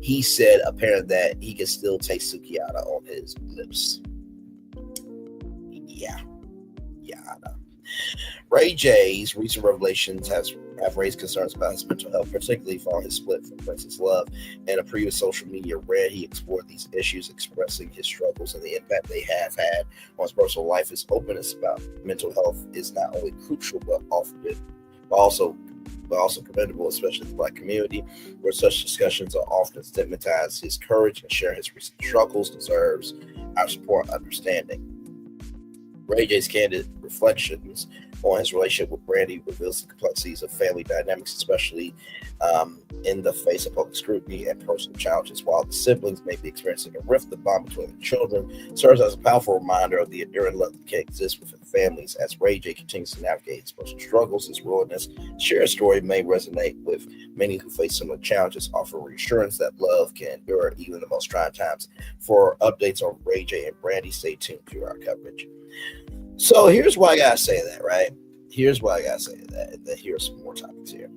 he said apparently that he can still taste Sukiyana on his lips. Yeah, I know. Ray J's recent revelations have raised concerns about his mental health, particularly following his split from Princess Love. In a previous social media read, he explored these issues, expressing his struggles and the impact they have had on his personal life. His openness about mental health is not only crucial, but also but also commendable, especially in the Black community, where such discussions are often stigmatized. His courage and sharing his recent struggles deserves our support and understanding. Ray J's candid reflections on his relationship with Brandy reveals the complexities of family dynamics, especially in the face of public scrutiny and personal challenges. While the siblings may be experiencing a rift, the bond between the children serves as a powerful reminder of the enduring love that can exist within families. As Ray J continues to navigate his personal struggles, his willingness to share a story may resonate with many who face similar challenges, offer reassurance that love can endure even the most trying times. For updates on Ray J and Brandy, stay tuned to our coverage. So here's why I gotta say that, right? Here's why I gotta say that. And then here's some more topics here.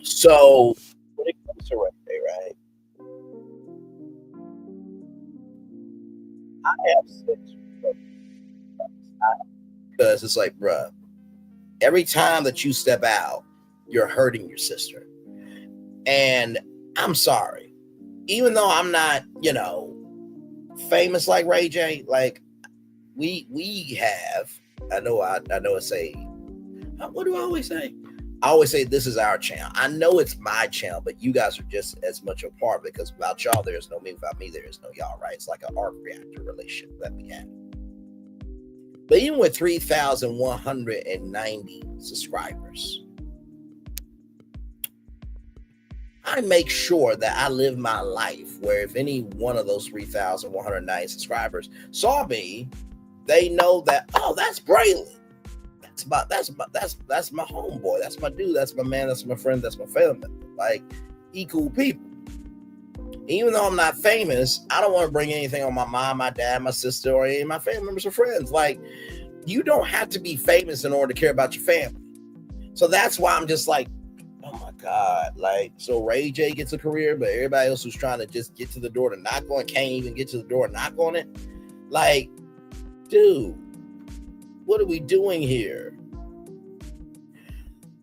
So when it comes to Ray J, right? I have 6 because it's like, bruh, every time that you step out, you're hurting your sister. And I'm sorry, even though I'm not, famous like Ray J, like we have, I know it's what do I always say? I always say this is our channel. I know it's my channel, but you guys are just as much a part, because without y'all, there's no me. Without me, there is no y'all, right? It's like an arc reactor relationship that we have. But even with 3,190 subscribers, I make sure that I live my life where if any one of those 3,190 subscribers saw me, they know that, oh, that's Braylon. That's my homeboy. That's my dude. That's my man. That's my friend. That's my family member. Like, he cool people. Even though I'm not famous, I don't want to bring anything on my mom, my dad, my sister, or any of my family members or friends. Like, you don't have to be famous in order to care about your family. So that's why I'm just like, oh my God. Like, so Ray J gets a career, but everybody else who's trying to just get to the door to knock on can't even get to the door and knock on it. Like, dude, what are we doing here?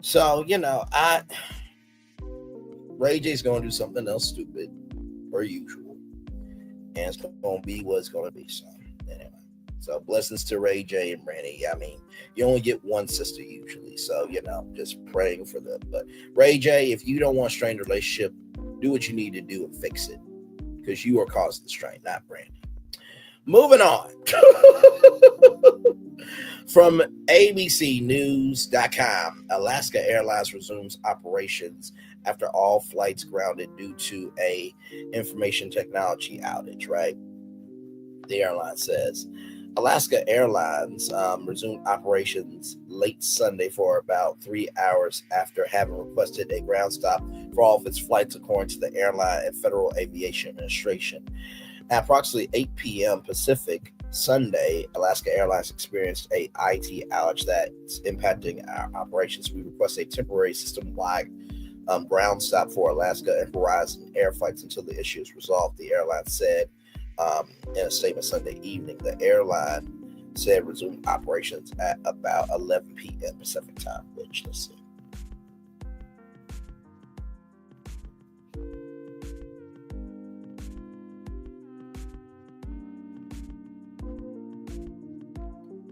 So, Ray J's going to do something else stupid, per usual. And it's going to be what it's going to be. So, anyway. So, blessings to Ray J and Brandy. I mean, you only get one sister usually. So, just praying for them. But Ray J, if you don't want a strained relationship, do what you need to do and fix it. Because you are causing the strain, not Brandy. Moving on. From ABCnews.com, Alaska Airlines resumes operations after all flights grounded due to a information technology outage, right? The airline says. Alaska Airlines resumed operations late Sunday for about 3 hours after having requested a ground stop for all of its flights, according to the airline and Federal Aviation Administration. At approximately 8 p.m. Pacific Sunday, Alaska Airlines experienced a IT outage that's impacting our operations. We request a temporary system-wide ground stop for Alaska and Horizon Air flights until the issue is resolved, the airline said in a statement Sunday evening. The airline said resumed operations at about 11 p.m. Pacific time, which, let's see.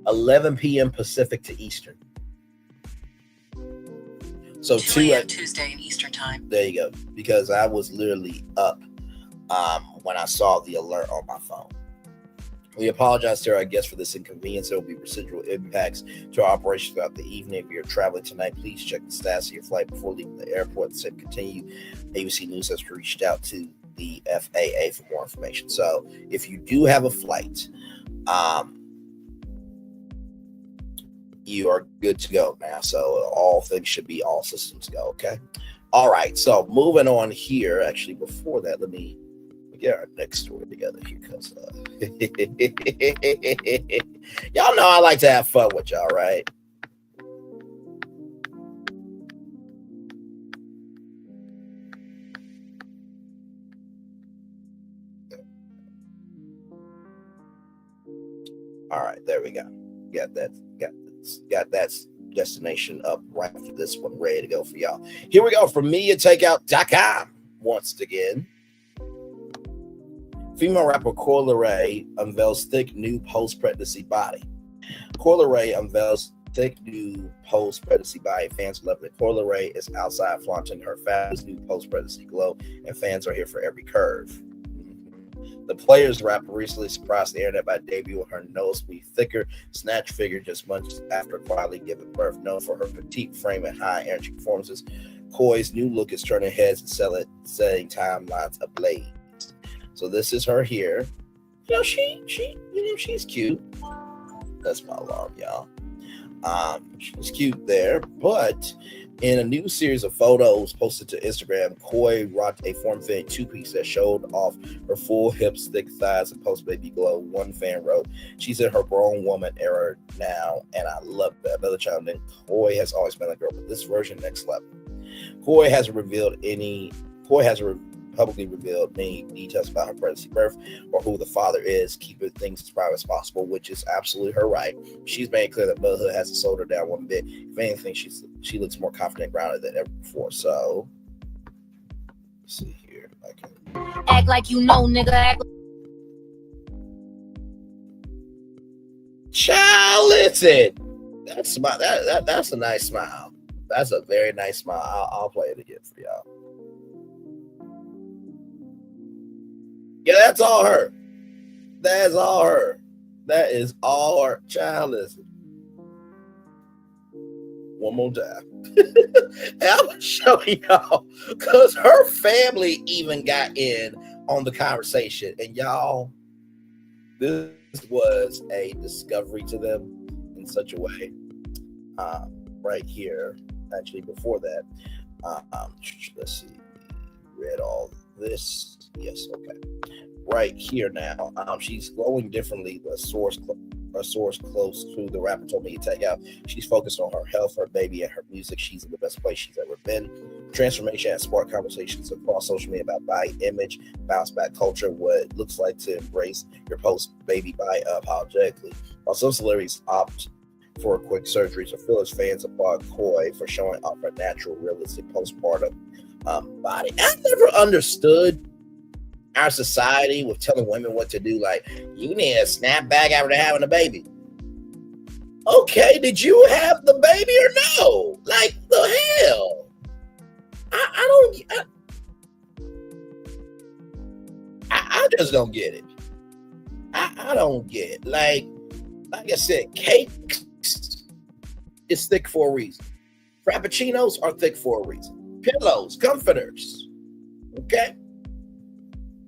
$11 p.m. Pacific to Eastern. So 2 a.m. Tuesday in Eastern time. There you go. Because I was literally up when I saw the alert on my phone. We apologize to our guests for this inconvenience. There will be residual impacts to our operations throughout the evening. If you're traveling tonight, please check the status of your flight before leaving the airport. Said continue. ABC News has reached out to the FAA for more information. So if you do have a flight, you are good to go now. So all things should be all systems go. Okay. All right. So moving on here. Actually, before that, let me get our next story together here, because y'all know I like to have fun with y'all, right? All right, there we go. Got that destination up right for this one, ready to go for y'all. Here we go from MediaTakeout.com once again. Female rapper Coi Leary unveils thick new post-pregnancy body. Coi Leary unveils thick new post-pregnancy body. Fans love it. Coi Leary is outside flaunting her fabulous new post-pregnancy glow, and fans are here for every curve. The Players rapper recently surprised the internet by debuting her noticeably thicker snatch figure just months after quietly giving birth. Known for her petite frame and high energy performances, Coi's new look is turning heads and setting timelines ablaze. So this is her here. You know, she's cute. That's my alarm, y'all. She's cute there, but in a new series of photos posted to Instagram, Coi rocked a form-fitting two-piece that showed off her full hips, thick thighs, and post-baby glow. One fan wrote, "She's in her grown woman era now, and I love that." Another chimed in, "Coi has always been a girl, but this version next level." Coi hasn't publicly revealed many details about her pregnancy, birth, or who the father is, keeping things as private as possible, which is absolutely her right. She's made clear that motherhood hasn't slowed her down one bit. If anything, she looks more confident and grounded than ever before. So, let's see here. Act like you know, nigga. Act. Child, listen. That's a nice smile. That's a very nice smile. I'll play it again for y'all. Yeah, that's all her. That's all her. That is all her. Child, listen. One more time. And I'm going to show y'all, because her family even got in on the conversation. And y'all, this was a discovery to them in such a way. Right here, actually before that, let's see. Read all this. Yes, okay. Right here now, she's glowing differently. A source close to the rapper told me to take out. She's focused on her health, her baby, and her music. She's in the best place she's ever been. Transformation has sparked conversations across social media about body image, bounce back culture, what it looks like to embrace your post-baby body unapologetically. While some celebrities opt for quick surgeries or fillers, fans applaud Coi for showing off her natural, realistic postpartum body. I never understood our society with telling women what to do, like, you need a snap back after having a baby. Okay, did you have the baby or no? Like, the hell? I just don't get it. I don't get it. Like I said, cake is thick for a reason. Frappuccinos are thick for a reason. Pillows, comforters, okay?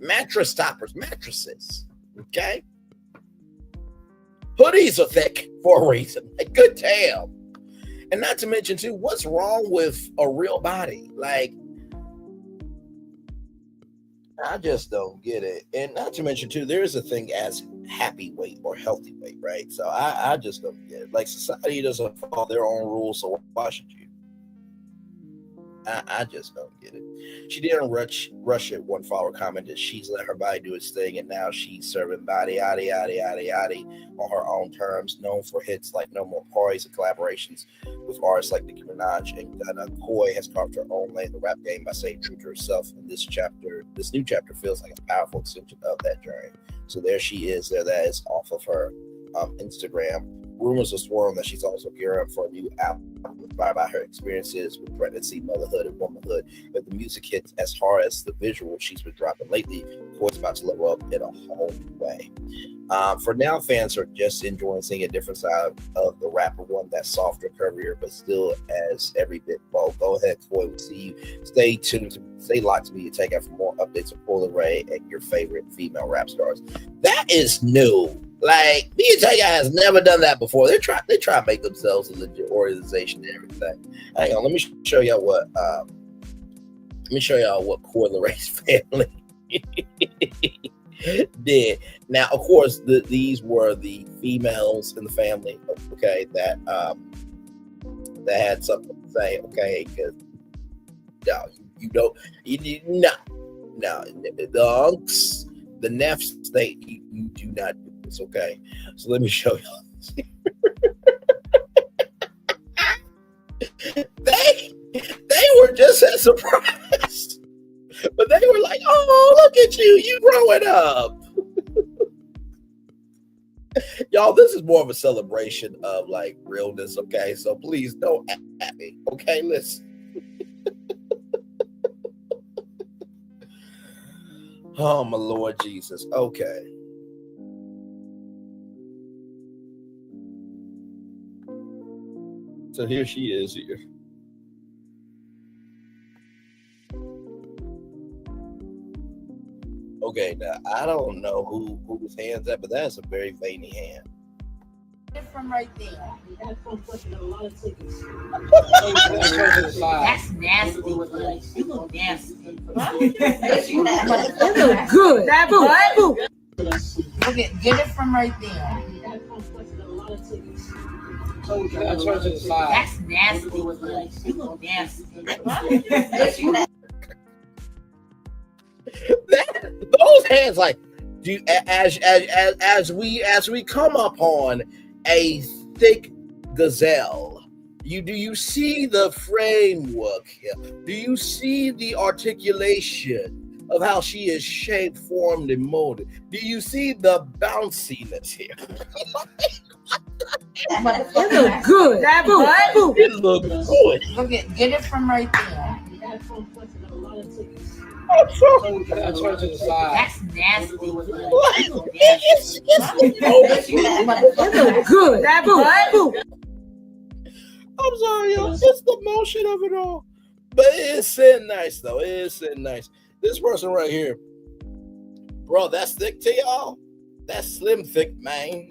Mattress toppers, mattresses, okay? Hoodies are thick for a reason. Like, good damn. And not to mention, too, what's wrong with a real body? Like, I just don't get it. And not to mention, too, there is a thing as happy weight or healthy weight, right? So I just don't get it. Like, society doesn't follow their own rules, so why should you? I just don't get it. She didn't rush it. One follower commented, she's let her body do its thing, and now she's serving body, yaddy, on her own terms. Known for hits like No More Parties and collaborations with artists like Nicki Minaj and Gunna, Coi has carved her own lane in the rap game by staying true to herself. And this new chapter feels like a powerful extension of that journey. So there she is. That is off of her Instagram. Rumors are swirling that she's also gearing up for a new album inspired by her experiences with pregnancy, motherhood, and womanhood. If the music hits as hard as the visual she's been dropping lately, Coi's about to level up in a whole new way. For now, fans are just enjoying seeing a different side of the rapper, one that's softer, curvier, but still as every bit bold. Go ahead, Coi. We'll see you. Stay tuned. Stay locked to me to take out for more updates of Coi Leary and your favorite female rap stars. That is new. Like, me and Tega has never done that before. They try to make themselves a legit organization and everything. Hang on, let me show y'all what Coi Leary's family did. Now, of course, these were the females in the family, okay, that had something to say, okay, because no, the unks, the nefs, you do not do this, okay? So let me show y'all this. They were just as surprised, but they were like, "Oh, look at you growing up." Y'all, this is more of a celebration of like realness, okay? So please don't at me, okay? Listen. Oh, my Lord Jesus. Okay. So here she is here. Okay, now I don't know whose hand's that, but that's a very veiny hand. From right there. That's nasty. You look nasty. It look good. That Boo. Okay, get it from right there. That's nasty. You look nasty. Those hands, like, do you, as we come upon a thick gazelle, do you see the framework here? Do you see the articulation of how she is shaped, formed, and molded? Do you see the bounciness here? It look good. That Boo. It look good. Okay, get it from right there. That's nasty. You look nasty. It look good. That Boo. I'm sorry, y'all. It's the motion of it all. But it's sitting nice, though. It is sitting nice. This person right here, bro, that's thick to y'all. That's slim thick, man.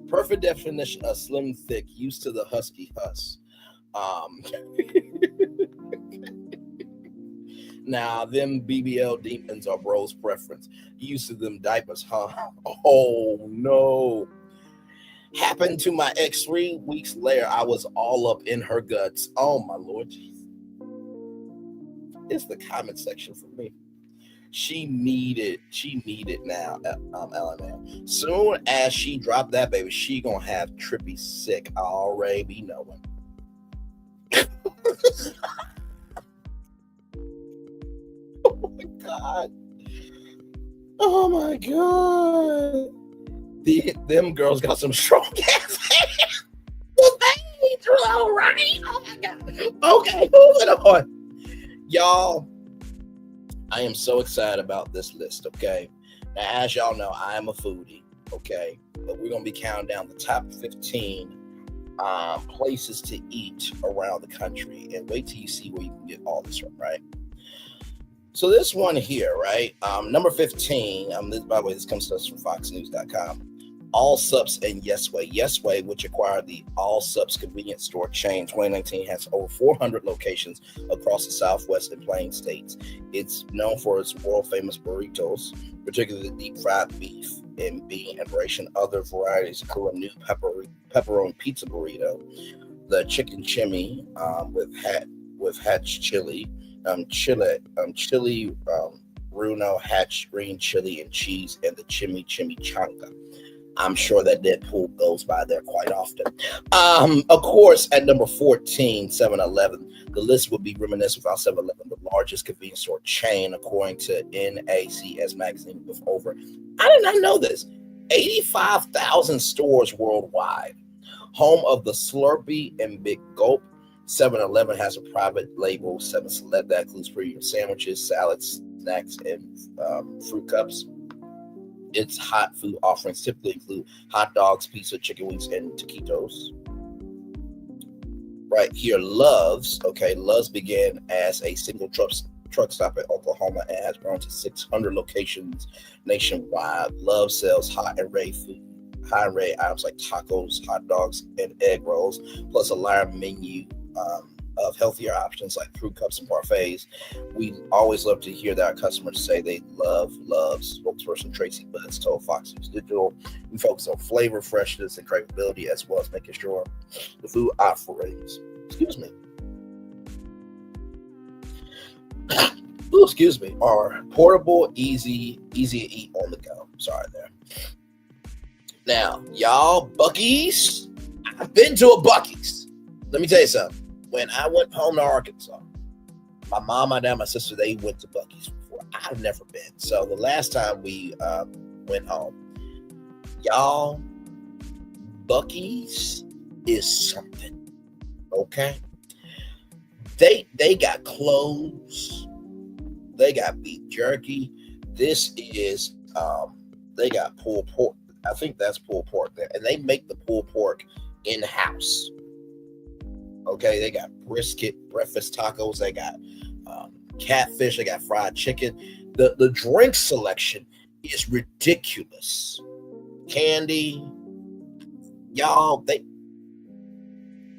Perfect definition of slim thick, used to the husky huss. Now, them BBL demons are bro's preference. Used to them diapers, huh? Oh, no. Happened to my ex 3 weeks later. I was all up in her guts. Oh, my Lord Jesus. It's the comment section for me. She needed now, LML. Soon as she dropped that baby, she gonna have Trippy sick. I already be knowing. God. Oh my God. Them girls got some strong ass hands. The veins are all right. Oh my God. Okay, moving on. Y'all, I am so excited about this list, okay? Now, as y'all know, I am a foodie, okay? But we're going to be counting down the top 15 places to eat around the country. And wait till you see where you can get all this from, right? So this one here, right? Number 15, by the way, this comes to us from foxnews.com. All Sups and Yesway. Yesway, which acquired the All Sups convenience store chain 2019, has over 400 locations across the Southwest and Plain states. It's known for its world-famous burritos, particularly the deep fried beef and bean and other varieties, including new pepperoni pizza burrito, the chicken chimney with hatch chili, chili Bruno hatch green chili and cheese, and the chimichanga. I'm sure that Deadpool goes by there quite often. Of course, at number 14, 7-Eleven. The list would be reminiscent about 7-Eleven, the largest convenience store chain, according to NACS magazine, with over, I did not know this, 85,000 stores worldwide. Home of the Slurpee and Big Gulp, 7-Eleven has a private label, 7 Select, that includes premium sandwiches, salads, snacks, and fruit cups. Its hot food offerings typically include hot dogs, pizza, chicken wings, and taquitos. Right here, Love's. Okay, Love's began as a single truck stop in Oklahoma and has grown to 600 locations nationwide. Love sells hot and ready food, high and ready items like tacos, hot dogs, and egg rolls, plus a large menu of healthier options like fruit cups and parfaits. We always love to hear that our customers say they love Love's. Spokesperson Tracy Buds told Fox News Digital, we focus on flavor, freshness, and craveability, as well as making sure the food offerings, are portable, easy to eat on the go. Sorry there. Now, y'all, Buc-ee's. I've been to a Buc-ee's. Let me tell you something. When I went home to Arkansas, my mom, my dad, my sister, they went to Buc-ee's before. I've never been. So the last time we went home, y'all, Buc-ee's is something. Okay. They got clothes. They got beef jerky. This is they got pulled pork. I think that's pulled pork there, and they make the pulled pork in house. Okay, they got brisket, breakfast tacos. They got catfish. They got fried chicken. The drink selection is ridiculous. Candy, y'all.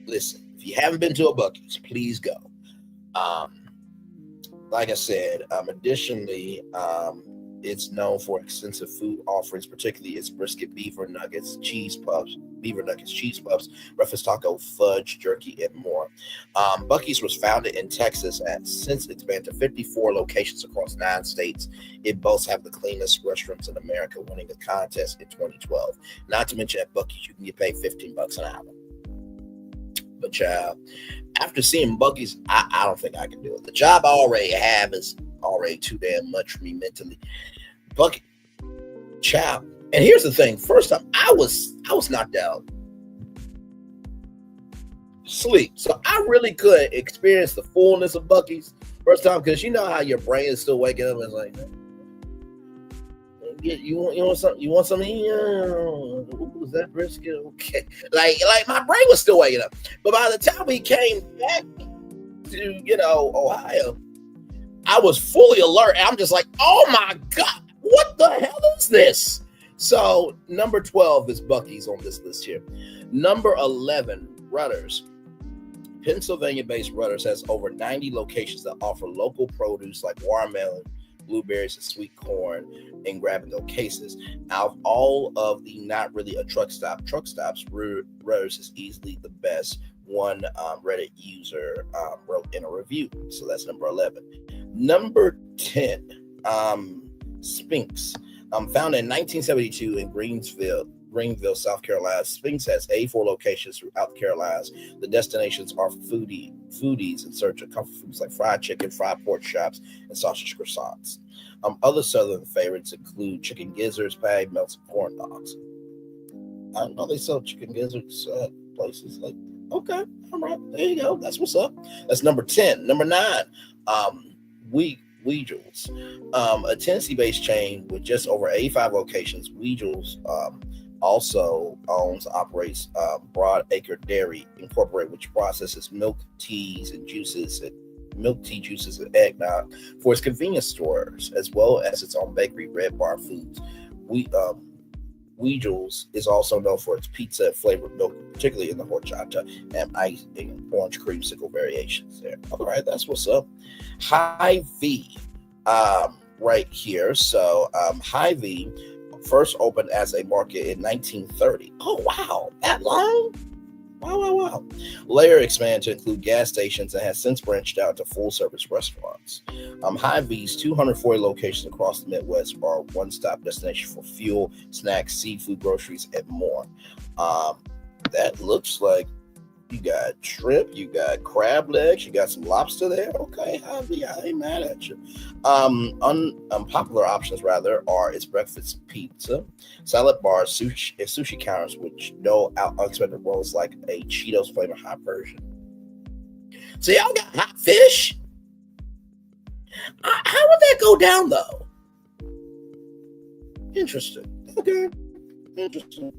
Listen. If you haven't been to a Buc-ee's, please go. Like I said, additionally, it's known for extensive food offerings, particularly its brisket, beaver nuggets, cheese puffs, breakfast taco, fudge, jerky, and more. Buc-ee's was founded in Texas and since expanded to 54 locations across 9 states. It boasts have the cleanest restaurants in America, winning a contest in 2012. Not to mention at Buc-ee's, you can get paid $15 an hour. But child, after seeing Buc-ee's, I don't think I can do it. The job I already have is already too damn much for me mentally. Buc-ee's, child. And here's the thing: first time I was knocked out, sleep. So I really could experience the fullness of Buc-ee's first time, because you know how your brain is still waking up and it's like, you want something? You want something? Was that brisket? Okay. Like my brain was still waking up. But by the time we came back to, Ohio, I was fully alert. I'm just like, oh my God, what the hell is this? So number 12 is Buc-ee's on this list here. Number 11, Rutter's. Pennsylvania-based Rutter's has over 90 locations that offer local produce like watermelon, blueberries, and sweet corn in grab-and-go cases. Out of all of the not really a truck stops, Rutter's is easily the best. One Reddit user wrote in a review. So that's number 11. Number 10, Spinks. Founded in 1972 in Greenville, South Carolina. Spinks has 84 locations throughout the Carolinas. The destinations are foodies in search of comfort foods like fried chicken, fried pork chops, and sausage croissants. Other southern favorites include chicken gizzards, patty melts, and corn dogs. I don't know they sell chicken gizzards at places like. Okay, all right, there you go. That's what's up. That's number 10. Number 9, Weagles. A Tennessee-based chain with just over 85 locations. Weagles also operates Broadacre Dairy Incorporated, which processes milk tea juices, and eggnog for its convenience stores, as well as its own bakery, Red Bar Foods. Weagles is also known for its pizza flavored milk, particularly in the horchata and ice and orange creamsicle variations there. All right, that's what's up. Hy-Vee, right here. So Hy-Vee first opened as a market in 1930. Oh, wow, that long? Wow. Later expanded to include gas stations and has since branched out to full-service restaurants. Hy-Vee's 240 locations across the Midwest are a one-stop destination for fuel, snacks, seafood, groceries, and more. That looks like you got shrimp, you got crab legs, you got some lobster there. Okay, Hy-Vee, I ain't mad at you. Unpopular options, rather, are its breakfast pizza, salad bars, sushi counters, which no unexpected roles like a Cheetos flavor hot version. So y'all got hot fish? How would that go down, though? Interesting. Okay, interesting.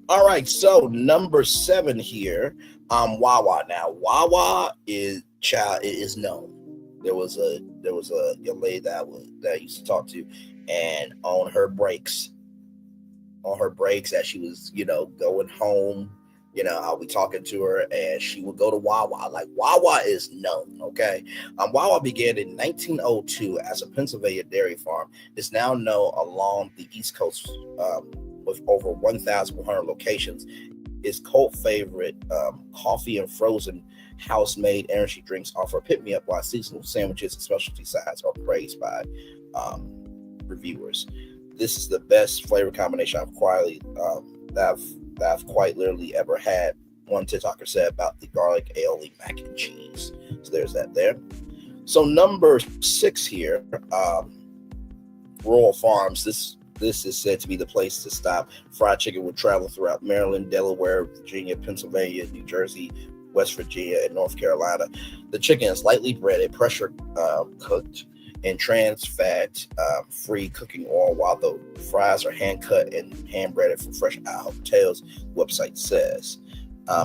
All right, so number 7 here, Wawa. Now, Wawa is known. There was a young lady that I used to talk to, and on her breaks, as she was, going home, I'll be talking to her, and she would go to Wawa. Like, Wawa is known, okay? Wawa began in 1902 as a Pennsylvania dairy farm. It's now known along the East Coast with over 1,100 locations. Its cult favorite coffee and frozen house-made energy drinks offer a pick-me-up, while seasonal sandwiches and specialty sides are praised by reviewers. This is the best flavor combination I've quite literally ever had, one TikToker said about the garlic aioli mac and cheese. So there's that there. So number 6 here, Rural Farms. This This is said to be the place to stop. Fried chicken will travel throughout Maryland, Delaware, Virginia, Pennsylvania, New Jersey, West Virginia, and North Carolina. The chicken is lightly breaded, pressure cooked, and trans fat free cooking oil, while the fries are hand cut and hand breaded from fresh IHOP tails, the website says.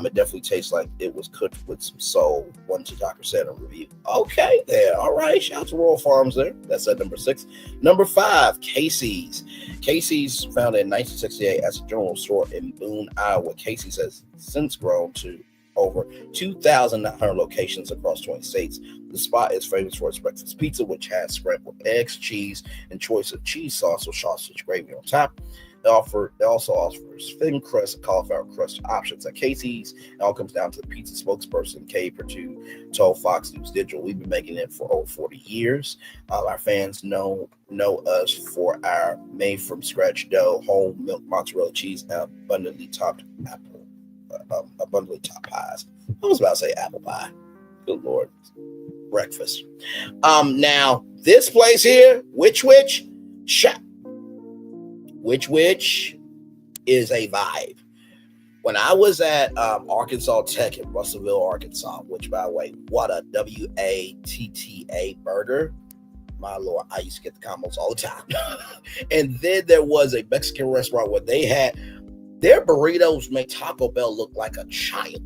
It definitely tastes like it was cooked with some soul, one TikToker said in a review. Okay, there. All right. Shout out to Royal Farms there. That's at number 6. Number 5, Casey's. Casey's, founded in 1968 as a general store in Boone, Iowa. Casey's has since grown to over 2,900 locations across 20 states. The spot is famous for its breakfast pizza, which has scrambled eggs, cheese, and choice of cheese sauce with sausage gravy on top. It also offers thin crust and cauliflower crust options at Casey's. It all comes down to the pizza spokesperson, Kay Perdue, told Fox News Digital. We've been making it for over 40 years. Our fans know us for our made-from-scratch dough, whole milk mozzarella cheese, and abundantly topped pies. I was about to say apple pie. Good Lord. Breakfast. Now, this place here, Which is a vibe. When I was at Arkansas Tech in Russellville, Arkansas, which, by the way, what a WATTA burger. My Lord, I used to get the combos all the time. And then there was a Mexican restaurant where they had their burritos make Taco Bell look like a child.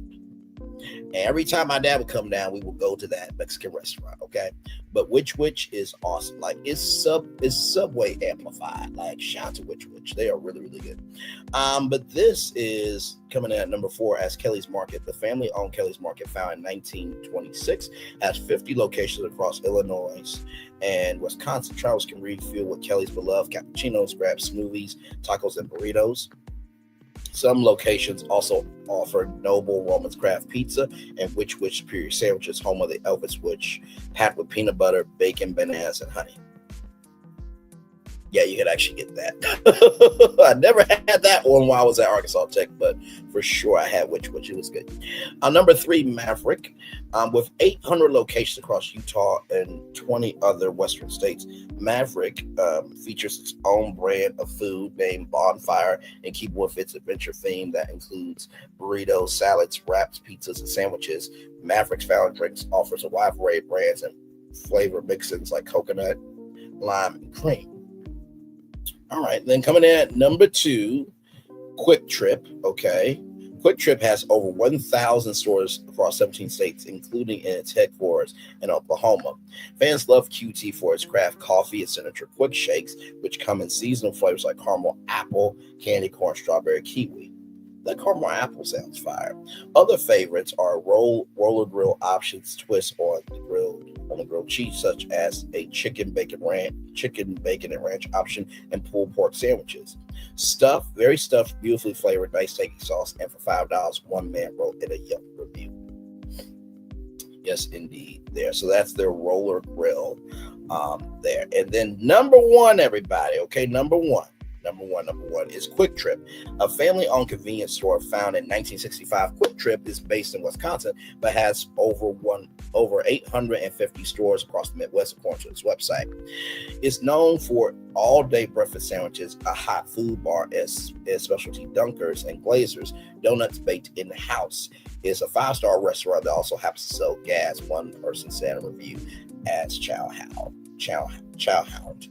And every time my dad would come down, we would go to that Mexican restaurant, okay? But Which is awesome. Like, it's Subway amplified. Like, shout out to Which. They are really, really good. But this is coming in at number 4 as Kelly's Market. The family-owned Kelly's Market, founded in 1926, has 50 locations across Illinois and Wisconsin. Travelers can refuel with Kelly's beloved cappuccinos, grab smoothies, tacos, and burritos. Some locations also offer Noble Roman's Craft Pizza and Which Superior Sandwiches, home of the Elvis Witch, packed with peanut butter, bacon, bananas, and honey. Yeah, you could actually get that. I never had that one while I was at Arkansas Tech, but for sure I had Which. It was good. Number 3, Maverick. With 800 locations across Utah and 20 other western states, Maverick features its own brand of food named Bonfire and keep with its adventure theme that includes burritos, salads, wraps, pizzas, and sandwiches. Maverick's Fountain Drinks offers a wide variety of brands and flavor mix-ins like coconut, lime, and cream. All right, then coming in at number 2, Quick Trip. Okay, Quick Trip has over 1,000 stores across 17 states, including in its headquarters in Oklahoma. Fans love QT for its craft coffee and signature quick shakes, which come in seasonal flavors like caramel apple, candy corn, strawberry, kiwi. That caramel apple sounds fire. Other favorites are roller grill options, twists on the grilled cheese, such as a chicken bacon and ranch option, and pulled pork sandwiches. Very stuffed, beautifully flavored, nice tasty sauce, and for $5, one man wrote in a Yelp review. Yes, indeed. There, so that's their roller grill there. And then number 1, everybody. Okay, number one is Quick Trip, a family-owned convenience store founded in 1965. Quick Trip is based in Wisconsin, but has over 850 stores across the Midwest, according to its website. It's known for all-day breakfast sandwiches, a hot food bar, as specialty dunkers and glazers, donuts baked in the house. It's a 5-star restaurant that also happens to sell gas, one person said in a review, as Chowhound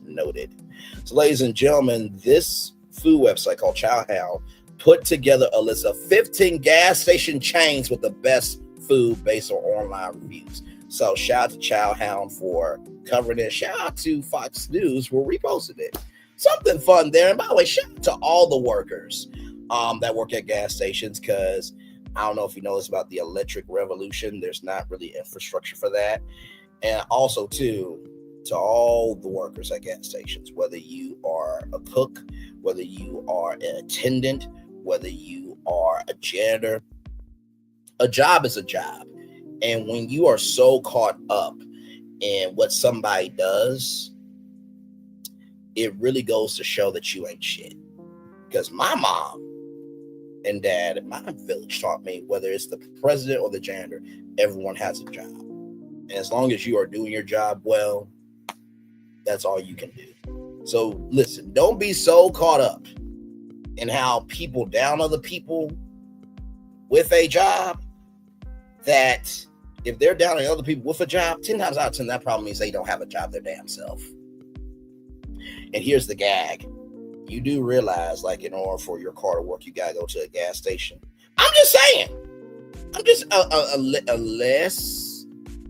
noted. So, ladies and gentlemen, this food website called Chowhound put together a list of 15 gas station chains with the best food based on online reviews. So, shout out to Chowhound for covering it. Shout out to Fox News for reposting it. Something fun there. And by the way, shout out to all the workers that work at gas stations, because I don't know if you know this about the electric revolution. There's not really infrastructure for that. And also, too, to all the workers at gas stations, whether you are a cook, whether you are an attendant, whether you are a janitor, a job is a job. And when you are so caught up in what somebody does, it really goes to show that you ain't shit. Because my mom and dad in my village taught me, whether it's the president or the janitor, everyone has a job. And as long as you are doing your job well, that's all you can do. So listen, don't be so caught up in how people down other people with a job that if they're downing other people with a job, 10 times out of 10, that problem means they don't have a job their damn self. And here's the gag. You do realize, like, in order for your car to work, you gotta go to a gas station. I'm just saying. I'm just unless,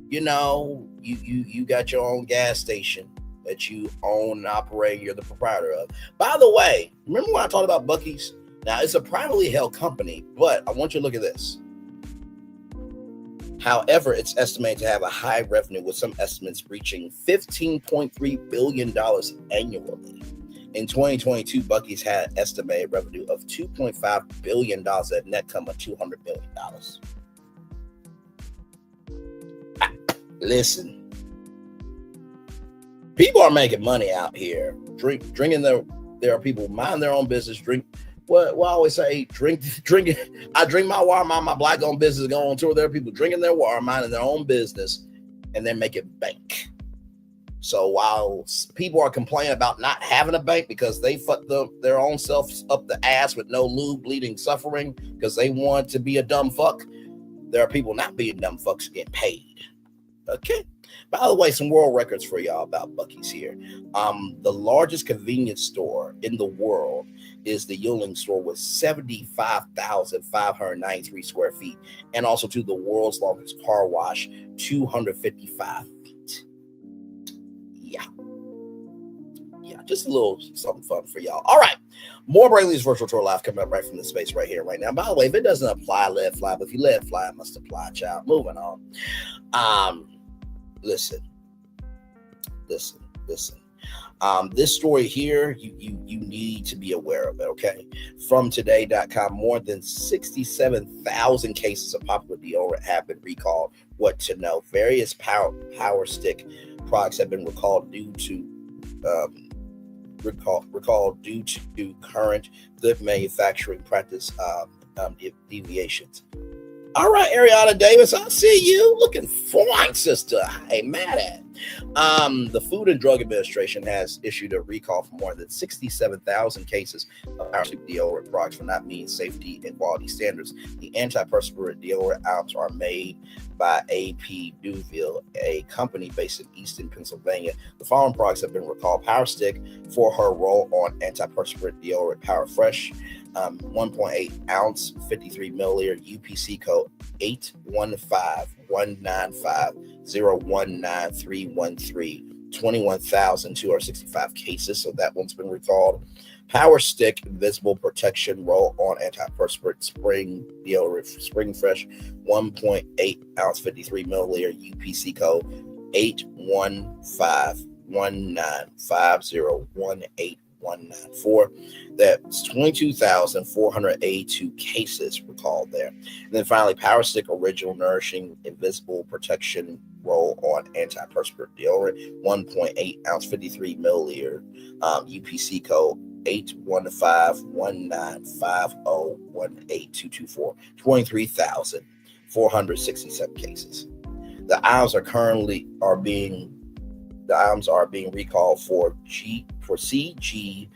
you know, you got your own gas station that you own and operate, you're the proprietor of. By the way, remember when I talked about Buc-ee's? Now, it's a privately held company, but I want you to look at this. However, it's estimated to have a high revenue, with some estimates reaching $15.3 billion annually. In 2022, Buc-ee's had estimated revenue of $2.5 billion at net income of $200 million. Listen, people are making money out here. Drinking there are people mind their own business. Drink. What I always say, drinking. I drink my water, mind my black-owned business, go on tour. There are people drinking their water, minding their own business, and then making bank. So while people are complaining about not having a bank because they fucked their own selves up the ass with no lube, bleeding, suffering, because they want to be a dumb fuck, there are people not being dumb fucks getting paid. Okay. By the way, some world records for y'all about Buc-ee's here. The largest convenience store in the world is the Yuengling store with 75,593 square feet, and also to the world's longest car wash, 255 feet. Yeah, just a little something fun for y'all. All right, more Brayley's virtual tour live coming up right from the space right here, right now. By the way, if it doesn't apply, let it fly. But if you let it fly, it must apply, child. Moving on. Listen. This story here, you need to be aware of it, okay? From today.com, more than 67,000 cases of popular deodorant have been recalled. What to know? Various power stick products have been recalled due to current good manufacturing practice deviations. All right, Ariana Davis, I see you looking fine, sister. Hey, mad at. The Food and Drug Administration has issued a recall for more than 67,000 cases of power stick deodorant products for not meeting safety and quality standards. The antiperspirant deodorant items are made by AP Duville, a company based in Easton, Pennsylvania. The following products have been recalled: Power Stick for her roll-on antiperspirant deodorant Power Fresh, 1.8 ounce, 53 milliliter, UPC code 815-195-019313, 21,265 cases. So that one's been recalled. Power Stick Invisible Protection Roll-On Antiperspirant Spring Deodorant Spring Fresh, 1.8 ounce, 53 milliliter, UPC code 815-195-018194. That's 22,482 cases recalled there. And then finally, Power Stick Original Nourishing Invisible Protection Roll-On Antiperspirant Deodorant, 1.8 ounce, 53 milliliter, UPC code 815-195-018224, 23,467 cases. The items are being recalled for CGMP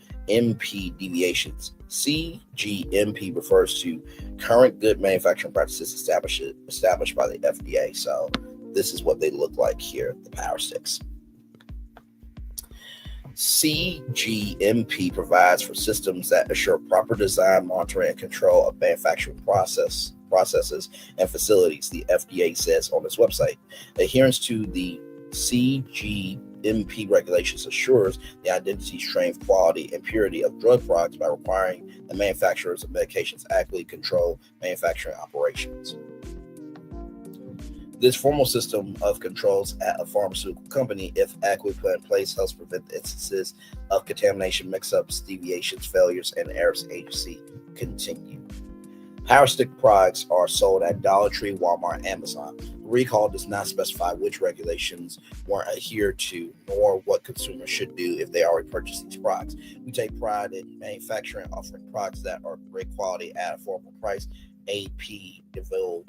deviations. CGMP refers to current good manufacturing practices established by the FDA. So this is what they look like here, the Power Sticks. CGMP provides for systems that assure proper design, monitoring, and control of manufacturing processes and facilities, the FDA says on its website. Adherence to the CGMP regulations assures the identity, strength, quality, and purity of drug products by requiring the manufacturers of medications actively control manufacturing operations. This formal system of controls at a pharmaceutical company, if adequately put in place, helps prevent instances of contamination, mix-ups, deviations, failures, and errors. Agency continue. Power Stick products are sold at Dollar Tree, Walmart, Amazon. The recall does not specify which regulations weren't adhered to, nor what consumers should do if they already purchased these products. We take pride in manufacturing and offering products that are great quality at affordable price. AP Deville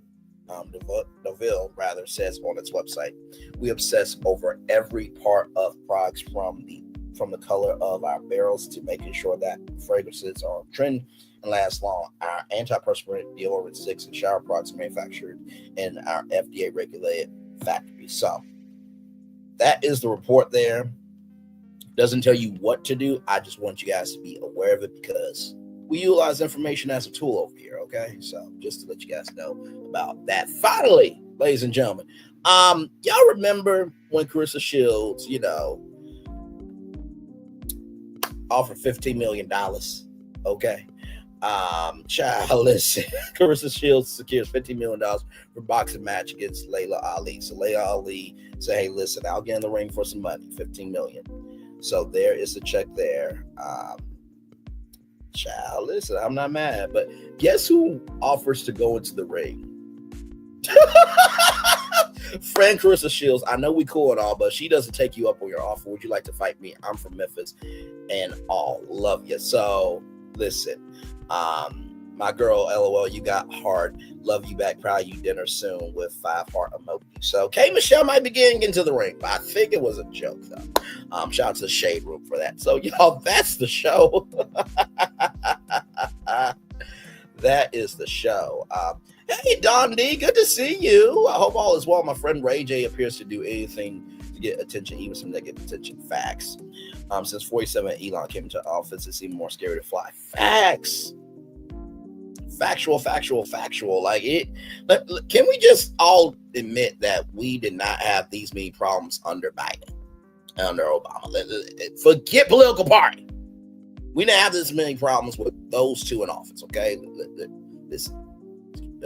says on its website. We obsess over every part of products, from the from the color of our barrels to making sure that fragrances are on trend and last long. Our antiperspirant deodorant sticks and shower products are manufactured in our FDA regulated factory. So that is the report there. Doesn't tell you what to do. I just want you guys to be aware of it because we utilize information as a tool over here. Okay, so just to let you guys know about that. Finally, ladies and gentlemen, y'all remember when Carissa Shields, offered $15 million? Okay. Child, listen, Carissa Shields secures $15 million for boxing match against Layla Ali. So Layla Ali said, hey, listen, I'll get in the ring for some money, $15 million. So there is a check there. Child, listen, I'm not mad, but guess who offers to go into the ring? Friend Carissa Shields. I know we cool and all, but she doesn't take you up on your offer. Would you like to fight me? I'm from Memphis and all. Love you. So listen, my girl, LOL, you got heart. Love you back. Proud you. Dinner soon with 5 heart emojis. So K Michelle might be getting into the ring, but I think it was a joke though. Shout out to the Shade Room for that. So y'all, that's the show. That is the show. Hey, Don D, good to see you. I hope all is well. My friend Ray J appears to do anything to get attention, even some negative attention. Facts. Since 47, Elon came into office, it seemed more scary to fly. Facts. Factual. Like it. Can we just all admit that we did not have these many problems under Biden, under Obama? Forget political party. We didn't have this many problems with those two in office. Okay,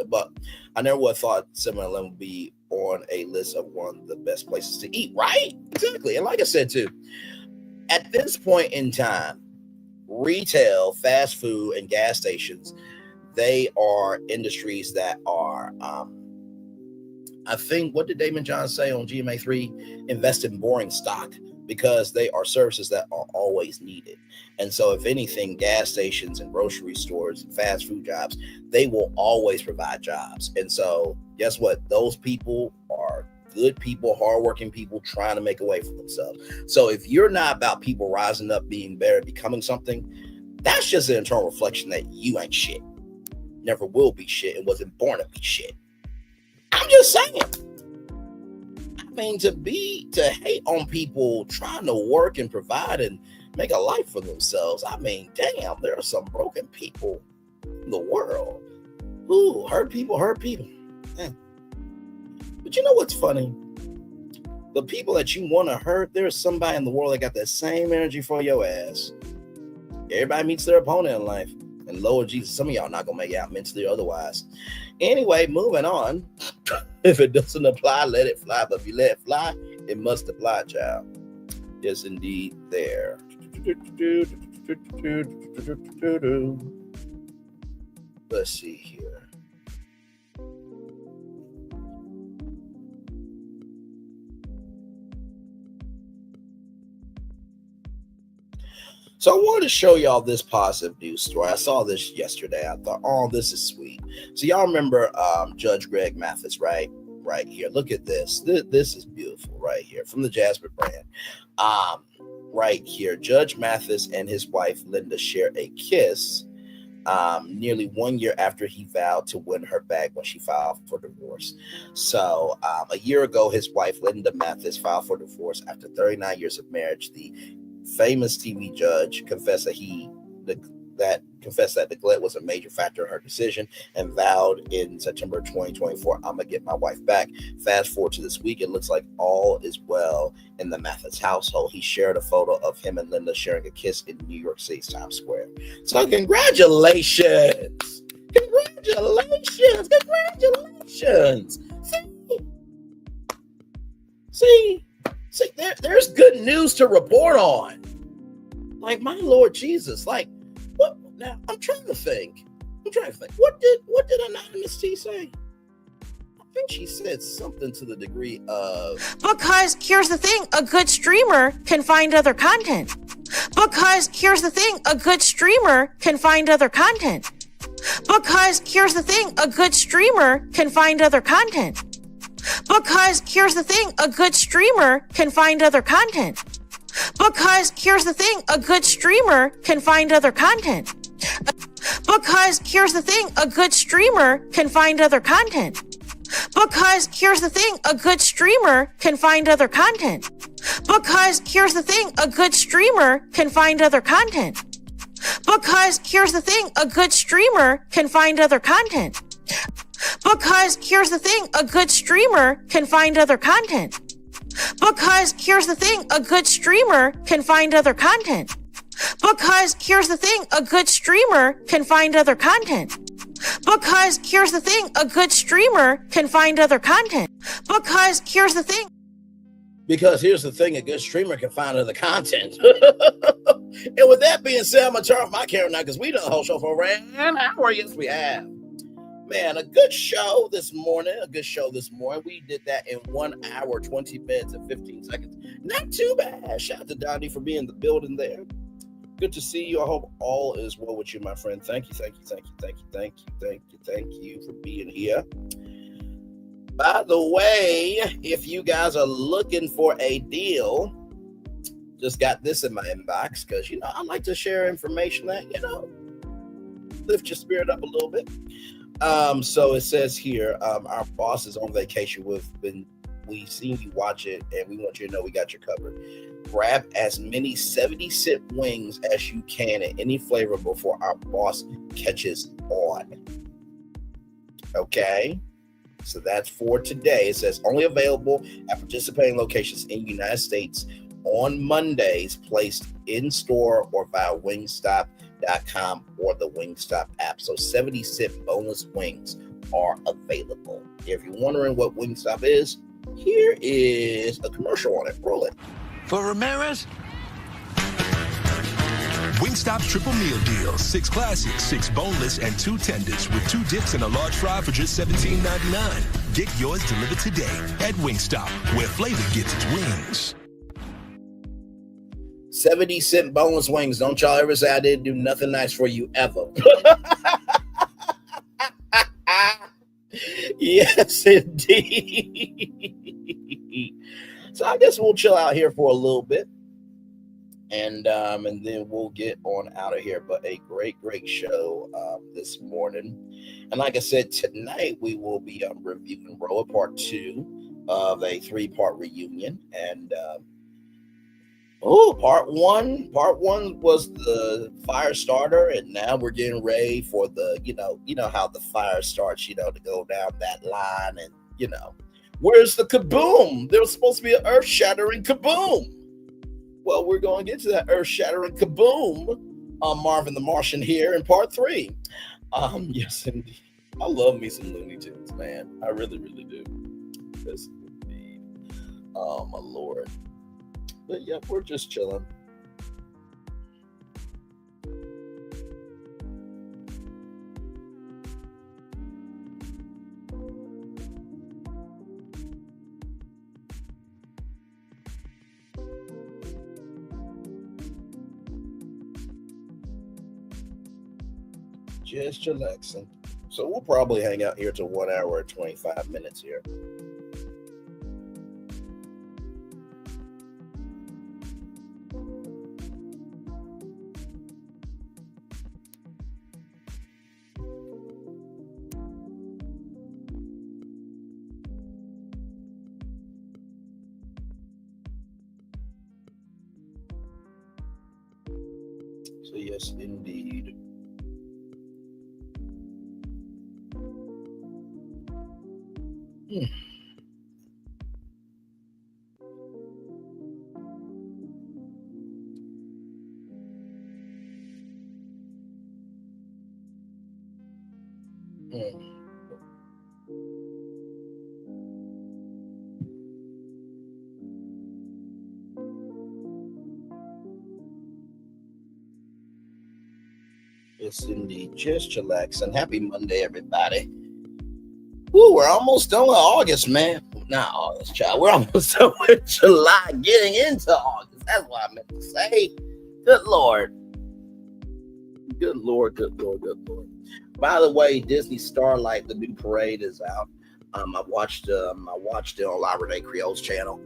but I never would have thought 7-Eleven would be on a list of one of the best places to eat. Right? Exactly. And like I said too, at this point in time, retail, fast food, and gas stations, they are industries that are, I think, what did Damon John say on GMA3? Invest in boring stock, because they are services that are always needed. And so if anything, gas stations and grocery stores and fast food jobs, they will always provide jobs. And so guess what? Those people are good people, hardworking people trying to make a way for themselves. So if you're not about people rising up, being better, becoming something, that's just an internal reflection that you ain't shit. Never will be shit and wasn't born to be shit. I'm just saying. I mean, to hate on people trying to work and provide and make a life for themselves. I mean, damn, there are some broken people in the world. Ooh, hurt people. Man. But you know what's funny? The people that you want to hurt, there's somebody in the world that got that same energy for your ass. Everybody meets their opponent in life. And Lord Jesus, some of y'all not going to make it out mentally or otherwise. Anyway, moving on. If it doesn't apply, let it fly. But if you let it fly, it must apply, child. Yes, indeed, there. Let's see here. So I wanted to show y'all this positive news story. I saw this yesterday. I thought, oh, this is sweet. So y'all remember Judge Greg Mathis, right? Right here. Look at this. This is beautiful right here from the Jasper brand. Right here, Judge Mathis and his wife Linda share a kiss nearly 1 year after he vowed to win her back when she filed for divorce. So a year ago, his wife Linda Mathis filed for divorce after 39 years of marriage. The famous TV judge confessed that neglect was a major factor in her decision and vowed in September 2024, I'm gonna get my wife back. Fast forward to this week, it looks like all is well in the Mathis household. He shared a photo of him and Linda sharing a kiss in New York City's Times Square. So congratulations. See, there's good news to report on. Like, my Lord Jesus, like, what? Now I'm trying to think. What did Anonymous T say? I think she said something to the degree of, because here's the thing, a good streamer can find other content. Because here's the thing, a good streamer can find other content. Because here's the thing, a good streamer can find other content. Because here's the thing, a good streamer can find other content. Because here's the thing, a good streamer can find other content. Because here's the thing, a good streamer can find other content. Because here's the thing, a good streamer can find other content. Because here's the thing, a good streamer can find other content. Because here's the thing, a good streamer can find other content. Because here's the thing, a good streamer can find other content. Because here's the thing, a good streamer can find other content. Because here's the thing, a good streamer can find other content. Because here's the thing, a good streamer can find other content. Because here's the thing. Because here's the thing, a good streamer can find other content. And with that being said, I'm going to turn off my camera now because we done the whole show for around an hour. Yes, we have. Man, a good show this morning. We did that in 1 hour, 20 minutes, and 15 seconds. Not too bad. Shout out to Donnie for being in the building there. Good to see you. I hope all is well with you, my friend. Thank you for being here. By the way, if you guys are looking for a deal, just got this in my inbox because, I like to share information that, lift your spirit up a little bit. So it says here, our boss is on vacation. We've seen you watch it, and we want you to know we got you covered. Grab as many 70-cent wings as you can in any flavor before our boss catches on. Okay? So that's for today. It says only available at participating locations in the United States on Mondays, placed in store or via Wingstop.com or the Wingstop app. So 70-cent boneless wings are available. If you're wondering what Wingstop is, here is a commercial on it. Roll it. For Ramirez? Wingstop's triple meal deal. 6 classics, 6 boneless, and 2 tenders with 2 dips and a large fry for just $17.99. Get yours delivered today at Wingstop, where flavor gets its wings. 70-cent boneless wings. Don't y'all ever say I didn't do nothing nice for you ever. Yes, indeed. So I guess we'll chill out here for a little bit. And then we'll get on out of here. But a great show this morning. And like I said, tonight we will be reviewing Roa Part 2 of a 3-part reunion. And part one was the fire starter, and now we're getting ready for the, you know how the fire starts, to go down that line, and where's the kaboom? There was supposed to be an earth-shattering kaboom. Well, we're going to get to that earth-shattering kaboom on Marvin the Martian here in part 3. Yes, indeed. I love me some Looney Tunes, man. I really, really do. Yes, indeed. Oh, my Lord. But, yeah, we're just chilling. Just relaxing. So we'll probably hang out here till 1 hour and 25 minutes here. So yes, indeed. Yes, indeed. Just chillax and happy Monday, everybody. Woo, we're almost done with August, man. Not August, child. We're almost done with July, getting into August. That's what I meant to say. Good Lord. Good Lord, good Lord, good Lord. By the way, Disney Starlight, the new parade is out. I watched it on La Renee Creole's channel.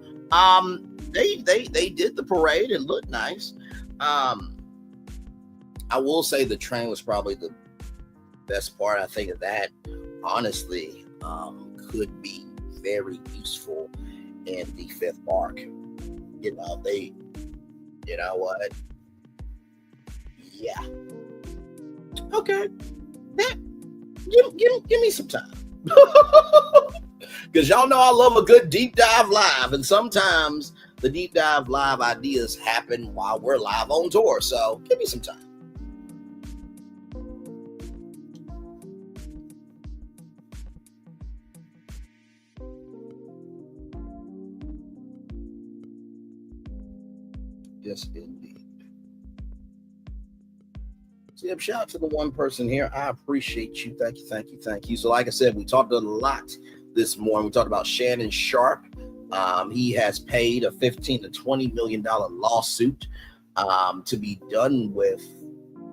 They did the parade. It looked nice. I will say the train was probably the best part. I think that honestly could be very useful in the fifth mark. You know what? Yeah. Okay. Give me some time. Because y'all know I love a good deep dive live. And sometimes the deep dive live ideas happen while we're live on tour. So give me some time. Yes, indeed. So, shout out to the one person here. I appreciate you. Thank you. So, like I said, we talked a lot this morning. We talked about Shannon Sharpe. He has paid a $15 to $20 million lawsuit to be done with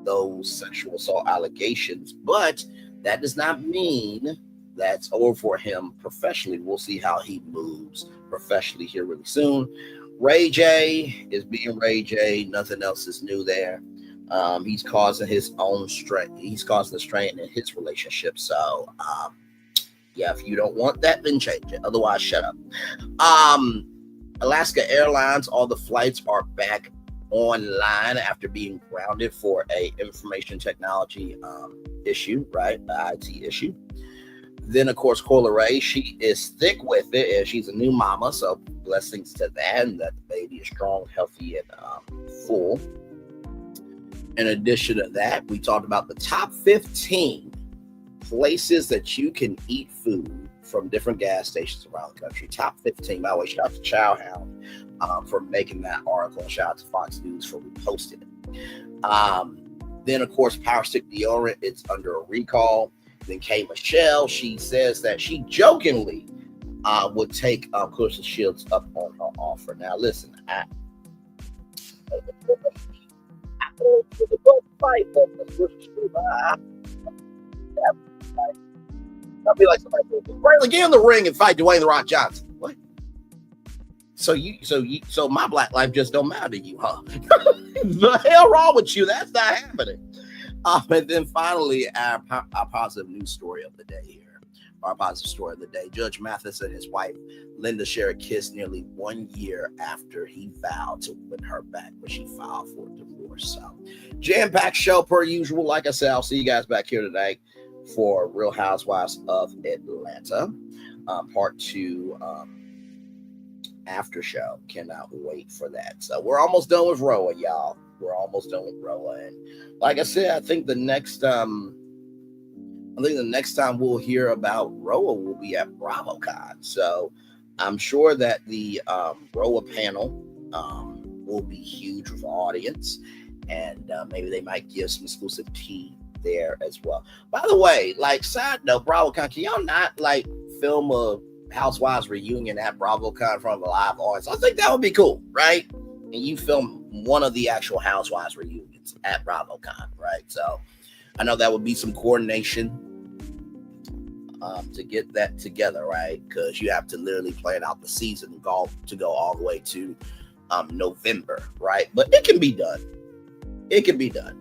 those sexual assault allegations. But that does not mean that's over for him professionally. We'll see how he moves professionally here really soon. Ray J is being Ray J. Nothing else is new there. He's causing his own strain. He's causing the strain in his relationship. So, yeah, if you don't want that, then change it. Otherwise, shut up. Alaska Airlines, all the flights are back online after being grounded for a information technology issue, right? The IT issue. Then, of course, Coi Leary, she is thick with it, and she's a new mama, so blessings to that, and that the baby is strong, healthy, and full. In addition to that, we talked about the top 15 places that you can eat food from different gas stations around the country. Top 15. By the way, shout out to Chowhound for making that article. Shout out to Fox News for reposting it. Then, of course, Power Stick deodorant, it's under a recall. Then K. Michelle, she says that she jokingly would take Clarissa Shields up on her offer. Now, listen, I'll be like somebody says, get in the ring and fight Dwayne "The Rock" Johnson. What? So my black life just don't matter to you, huh? The hell wrong with you? That's not happening. And then finally, our positive news story of the day here. Our positive story of the day. Judge Mathis and his wife, Linda, share a kiss nearly 1 year after he vowed to win her back when she filed for divorce. So, jam-packed show per usual. Like I said, I'll see you guys back here tonight for Real Housewives of Atlanta, part 2 after show. Cannot wait for that. So we're almost done with Roa, y'all. We're almost done with Roa, and like I said, I think the next time we'll hear about Roa will be at BravoCon. So I'm sure that the Roa panel will be huge with the audience, and maybe they might give some exclusive tea there as well. By the way, like side note, BravoCon, can y'all not like film a Housewives reunion at BravoCon in front of a live audience? I think that would be cool, right? And you film one of the actual Housewives reunions at BravoCon, right? So I know that would be some coordination to get that together, right? Because you have to literally plan out the season to go all the way to November, right? But it can be done. It can be done.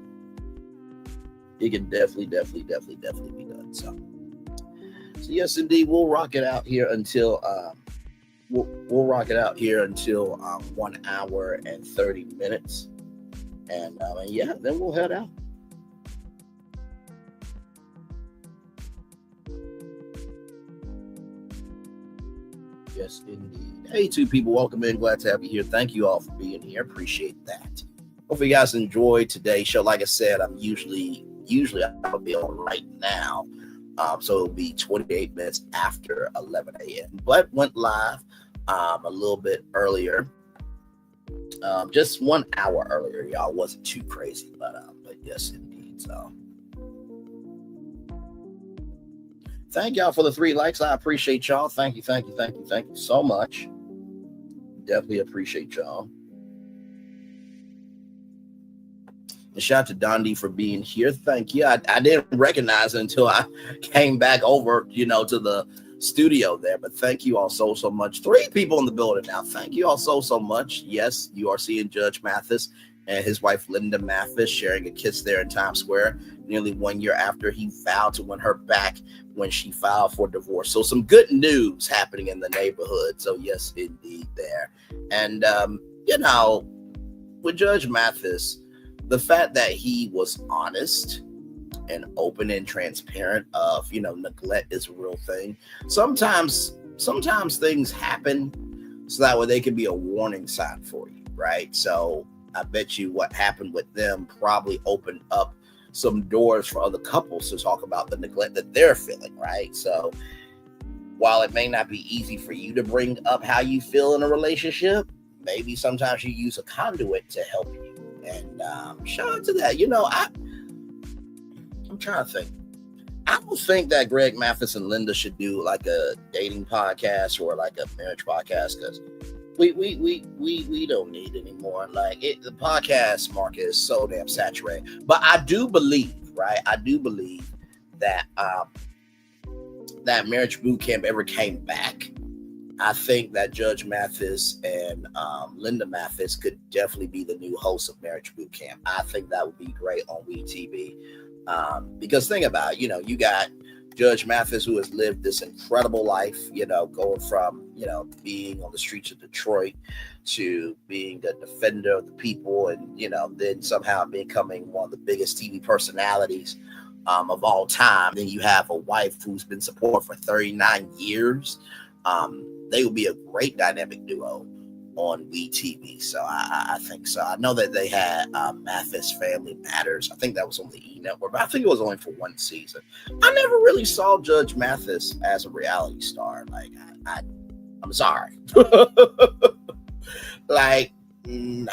It can definitely be done. So yes, indeed, we'll rock it out here until we'll rock it out here until 1 hour and 30 minutes, and yeah, then we'll head out. Yes, indeed. Hey, 2 people, welcome in. Glad to have you here. Thank you all for being here. Appreciate that. Hopefully, you guys enjoyed today's show. Like I said, I'm usually I'll be on right now. So it'll be 28 minutes after 11 a.m. But went live a little bit earlier. Just 1 hour earlier, y'all. Wasn't too crazy, but yes, indeed. So thank y'all for the 3 likes. I appreciate y'all. Thank you so much. Definitely appreciate y'all. And shout out to Dondi for being here. Thank you. I didn't recognize it until I came back over, to studio there. But thank you all so much. 3 people in the building now. Thank you all so much. Yes, you are seeing Judge Mathis and his wife Linda Mathis sharing a kiss there in Times Square nearly 1 year after he vowed to win her back when she filed for divorce. So some good news happening in the neighborhood. So yes, indeed there. And with Judge Mathis, the fact that he was honest and open and transparent of, neglect is a real thing. Sometimes things happen so that way they can be a warning sign for you, right? So I bet you what happened with them probably opened up some doors for other couples to talk about the neglect that they're feeling, right? So while it may not be easy for you to bring up how you feel in a relationship, maybe sometimes you use a conduit to help you. And shout out to that. I'm trying to think. I don't think that Greg Mathis and Linda should do like a dating podcast or like a marriage podcast, because we don't need anymore. Like the podcast market is so damn saturated. But I do believe, right? I do believe that that Marriage Boot Camp ever came back. I think that Judge Mathis and Linda Mathis could definitely be the new host of Marriage Boot Camp. I think that would be great on WeTV. Because think about it, you got Judge Mathis, who has lived this incredible life, going from, being on the streets of Detroit to being a defender of the people and, then somehow becoming one of the biggest TV personalities of all time. Then you have a wife who's been supported for 39 years. They would be a great dynamic duo on WeTV. So I think so. I know that they had Mathis Family Matters. I think that was on the E! Network, but I think it was only for 1 season. I never really saw Judge Mathis as a reality star. Like, I'm sorry. Like, no.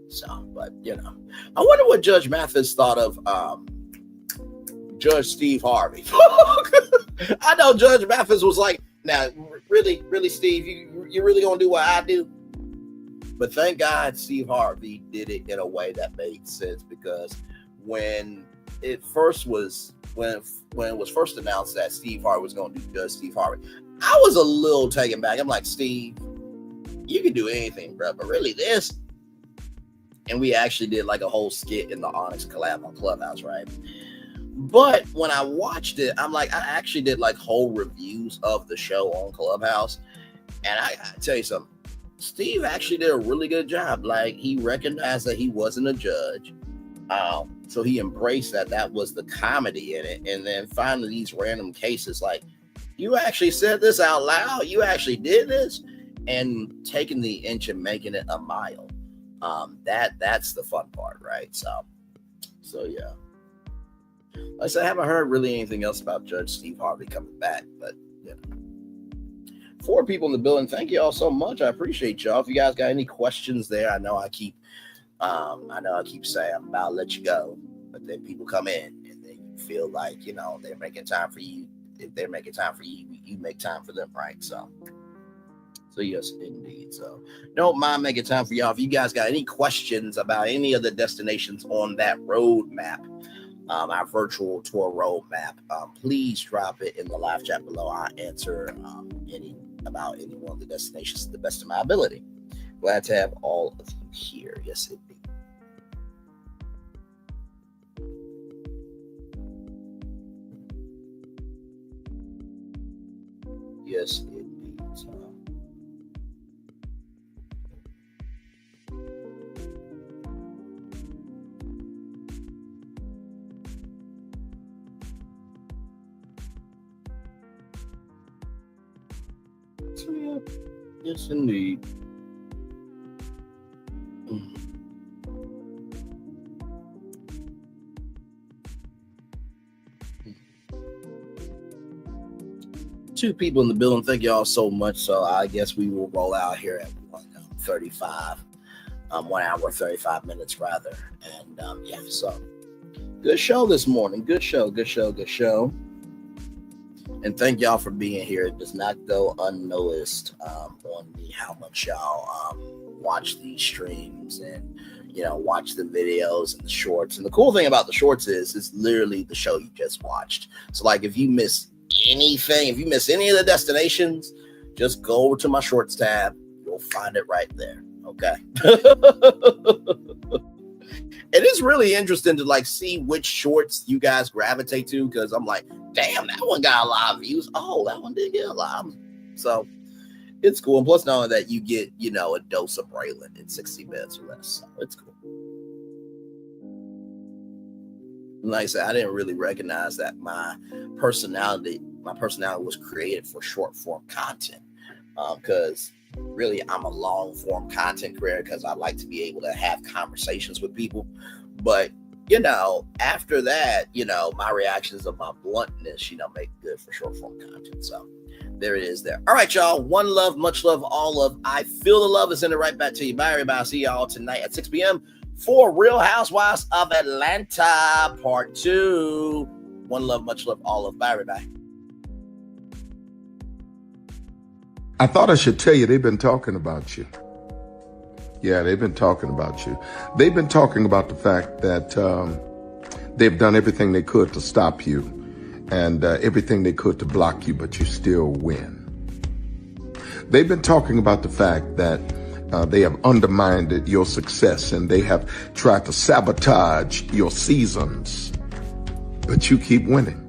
So, but, I wonder what Judge Mathis thought of Judge Steve Harvey. I know Judge Mathis was like, now, really, Steve, you really gonna do what I do? But thank God Steve Harvey did it in a way that made sense, because when it was first announced that Steve Harvey was gonna do Judge Steve Harvey, I was a little taken back. I'm like, Steve, you can do anything, bro, but really this? And we actually did like a whole skit in the Onyx collab on Clubhouse, right? But when I watched it, I'm like, I actually did like whole reviews of the show on Clubhouse. And I gotta tell you something, Steve actually did a really good job. Like, he recognized that he wasn't a judge. So he embraced that was the comedy in it. And then finally these random cases, like, you actually said this out loud? You actually did this? And taking the inch and making it a mile. That's the fun part, right? So yeah. Like I said, I haven't heard really anything else about Judge Steve Harvey coming back, but 4 people in the building. Thank you all so much. I appreciate y'all. If you guys got any questions there, I know I keep saying I'm about to let you go, but then people come in and then you feel like, they're making time for you. If they're making time for you, you make time for them, right? So yes, indeed. So don't mind making time for y'all. If you guys got any questions about any of the destinations on that roadmap, our virtual tour roadmap, please drop it in the live chat below. I'll answer about any one of the destinations to the best of my ability. Glad to have all of you here. Yes, indeed. Yes, indeed. Yes, indeed. Two people in the building. Thank y'all so much. So I guess we will roll out here at 1:35, 1 hour 35 minutes rather. And so good show this morning. Good show. And thank y'all for being here. It does not go unnoticed on me how much y'all watch these streams and, you know, watch the videos and the shorts. And the cool thing about the shorts is it's literally the show you just watched. So, like, if you miss anything, if you miss any of the destinations, just go over to my shorts tab. You'll find it right there. Okay. It is really interesting to like see which shorts you guys gravitate to, because I'm like, damn, that one got a lot of views. Oh, that one did get a lot. So it's cool. And plus, knowing that you get, you know, a dose of Braylon in 60 minutes or less. So it's cool. Like I said, I didn't really recognize that my personality was created for short form content. Because really, I'm a long form content creator because I like to be able to have conversations with people. But, you know, after that, you know, my reactions of my bluntness, you know, make good for short form content. So there it is there. All right, y'all. One love, much love, all love. I feel the love is sending it right back to you. Bye, everybody. I'll see y'all tonight at 6 p.m. for Real Housewives of Atlanta Part 2. One love, much love, all love. Bye, everybody. I thought I should tell you, they've been talking about you. Yeah, they've been talking about you. They've been talking about the fact that they've done everything they could to stop you and everything they could to block you, but you still win. They've been talking about the fact that they have undermined your success and they have tried to sabotage your seasons, but you keep winning.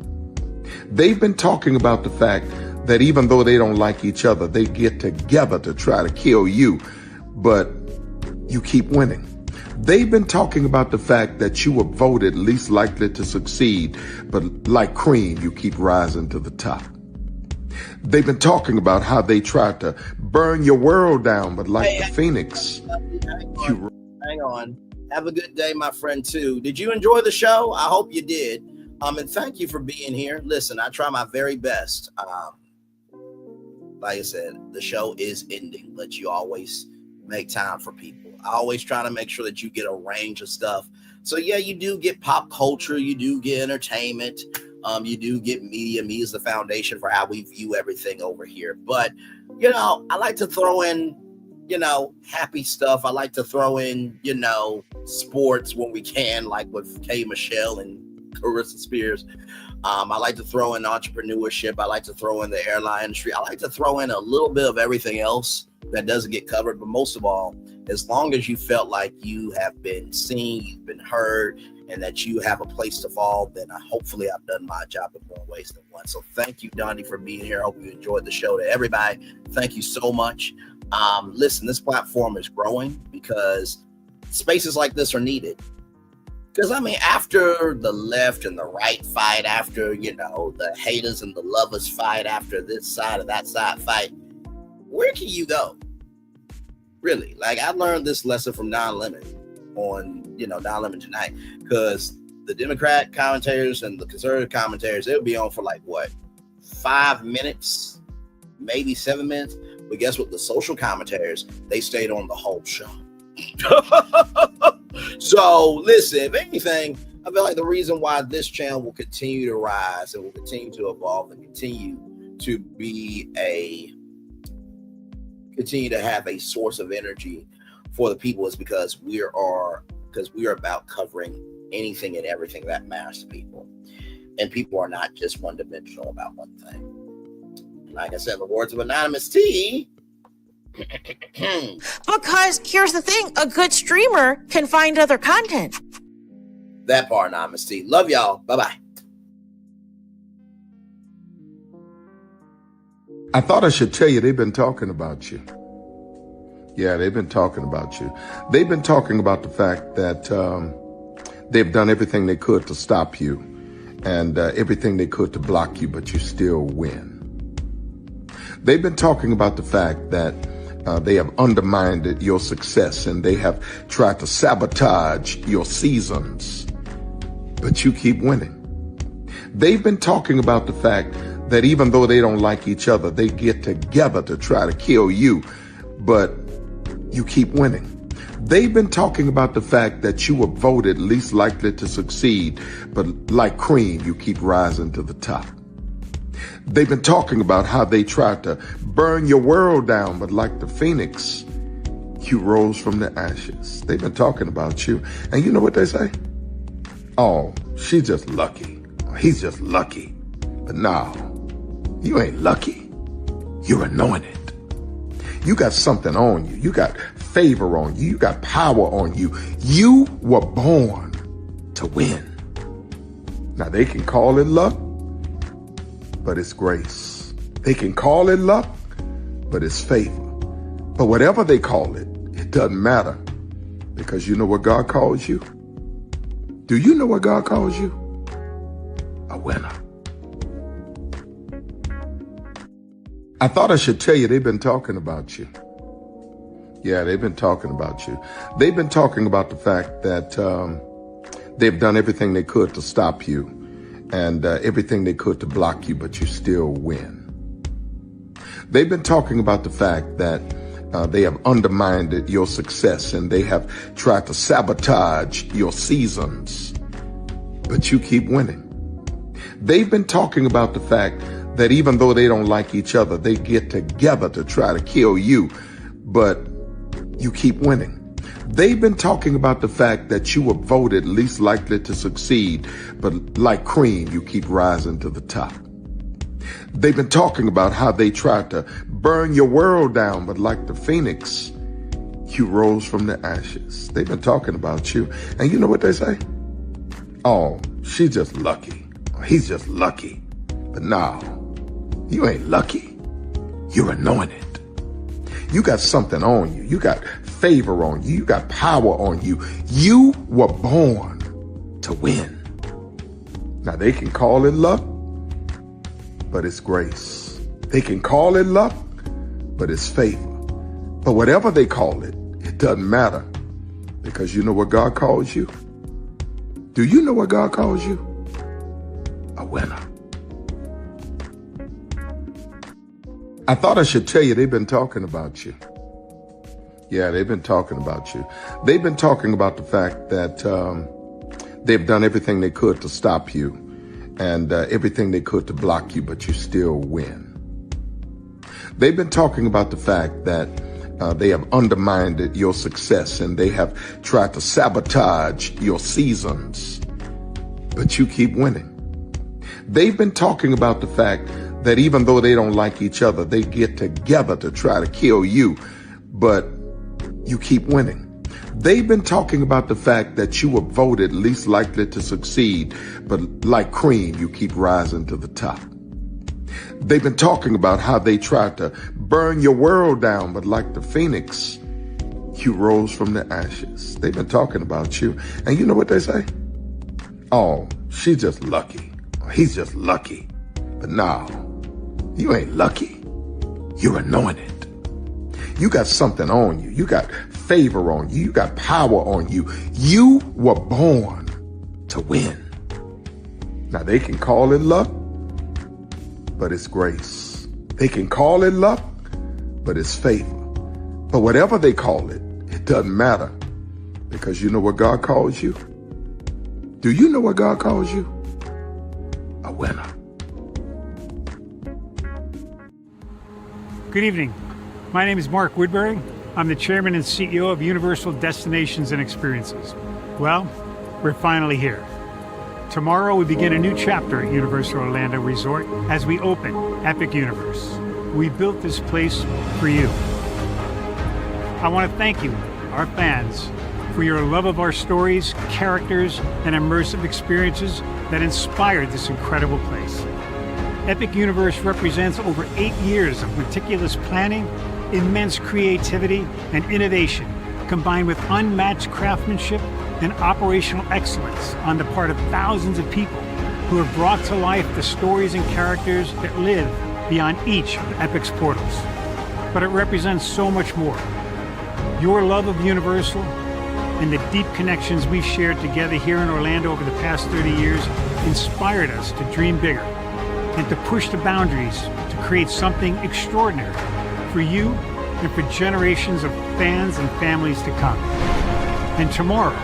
They've been talking about the fact that even though they don't like each other, they get together to try to kill you, but you keep winning. They've been talking about the fact that you were voted least likely to succeed, but like cream, you keep rising to the top. They've been talking about how they tried to burn your world down, but like the Phoenix, Hang on. Have a good day, my friend, too. Did you enjoy the show? I hope you did. And thank you for being here. Listen, I try my very best. Like I said, the show is ending, but you always make time for people. I always try to make sure that you get a range of stuff. So yeah, you do get pop culture, you do get entertainment, you do get media. Media is the foundation for how we view everything over here. But, you know, I like to throw in, you know, happy stuff. I like to throw in, you know, sports when we can, like with K. Michelle and Carissa Spears. I like to throw in entrepreneurship. I like to throw in the airline industry. I like to throw in a little bit of everything else that doesn't get covered. But most of all, as long as you felt like you have been seen, you've been heard, and that you have a place to fall, then hopefully I've done my job in more ways than one. So thank you, Donnie, for being here. I hope you enjoyed the show. To everybody, thank you so much. Listen, this platform is growing because spaces like this are needed. Because, I mean, after the left and the right fight, after, you know, the haters and the lovers fight, after this side and that side fight, where can you go? Really? Like, I learned this lesson from Don Lemon on, you know, Don Lemon Tonight. Because the Democrat commentators and the conservative commentators, they'll be on for like, what, 5 minutes, maybe 7 minutes. But guess what? The social commentators, they stayed on the whole show. So listen, if anything, I feel like the reason why this channel will continue to rise and will continue to evolve and continue to have a source of energy for the people is because we are about covering anything and everything that matters to people. And people are not just one-dimensional about one thing. Like I said, in the words of Anonymous T, because here's the thing, a good streamer can find other content. That part, Anonymous T. Love y'all. Bye-bye. I thought I should tell you, they've been talking about you. Yeah, they've been talking about you. They've been talking about the fact that they've done everything they could to stop you and everything they could to block you, but you still win. They've been talking about the fact that they have undermined your success and they have tried to sabotage your seasons, but you keep winning. They've been talking about the fact that even though they don't like each other, they get together to try to kill you, but you keep winning. They've been talking about the fact that you were voted least likely to succeed, but like cream, you keep rising to the top. They've been talking about how they tried to burn your world down, but like the phoenix, you rose from the ashes. They've been talking about you. And you know what they say? Oh, she's just lucky. He's just lucky. But no, you ain't lucky. You're anointed. You got something on you. You got favor on you. You got power on you. You were born to win. Now they can call it luck, but it's grace. They can call it luck, but it's favor. But whatever they call it, it doesn't matter, because you know what God calls you? Do you know what God calls you? A winner. I thought I should tell you, they've been talking about you. Yeah, they've been talking about you. They've been talking about the fact that they've done everything they could to stop you and everything they could to block you, but you still win. They've been talking about the fact that they have undermined your success and they have tried to sabotage your seasons, but you keep winning. They've been talking about the fact that even though they don't like each other, they get together to try to kill you, but you keep winning. They've been talking about the fact that you were voted least likely to succeed, but like cream, you keep rising to the top. They've been talking about how they tried to burn your world down, but like the phoenix, you rose from the ashes. They've been talking about you. And you know what they say? Oh, she's just lucky. He's just lucky. But no, you ain't lucky. You're anointed. You got something on you. You got favor on you. You got power on you. You were born to win. Now they can call it luck, but it's grace. They can call it luck, but it's favor. But whatever they call it, it doesn't matter, because you know what God calls you? Do you know what God calls you? A winner. I thought I should tell you, they've been talking about you. Yeah, they've been talking about you. They've been talking about the fact that they've done everything they could to stop you and everything they could to block you, but you still win. They've been talking about the fact that they have undermined your success and they have tried to sabotage your seasons, but you keep winning. They've been talking about the fact that even though they don't like each other, they get together to try to kill you, but you keep winning. They've been talking about the fact that you were voted least likely to succeed, but like cream, you keep rising to the top. They've been talking about how they tried to burn your world down, but like the phoenix, you rose from the ashes. They've been talking about you. And you know what they say? Oh, she's just lucky. He's just lucky. But no, you ain't lucky. You're anointed. You got something on you. You got favor on you. You got power on you. You were born to win. Now they can call it luck, but it's grace. They can call it luck, but it's favor. But whatever they call it, it doesn't matter, because you know what God calls you? Do you know what God calls you? A winner. Good evening. My name is Mark Woodbury. I'm the chairman and CEO of Universal Destinations and Experiences. Well, we're finally here. Tomorrow we begin a new chapter at Universal Orlando Resort as we open Epic Universe. We built this place for you. I want to thank you, our fans, for your love of our stories, characters, and immersive experiences that inspired this incredible place. Epic Universe represents over 8 years of meticulous planning, immense creativity, and innovation, combined with unmatched craftsmanship and operational excellence on the part of thousands of people who have brought to life the stories and characters that live beyond each of Epic's portals. But it represents so much more. Your love of Universal and the deep connections we've shared together here in Orlando over the past 30 years inspired us to dream bigger and to push the boundaries to create something extraordinary for you and for generations of fans and families to come. And tomorrow,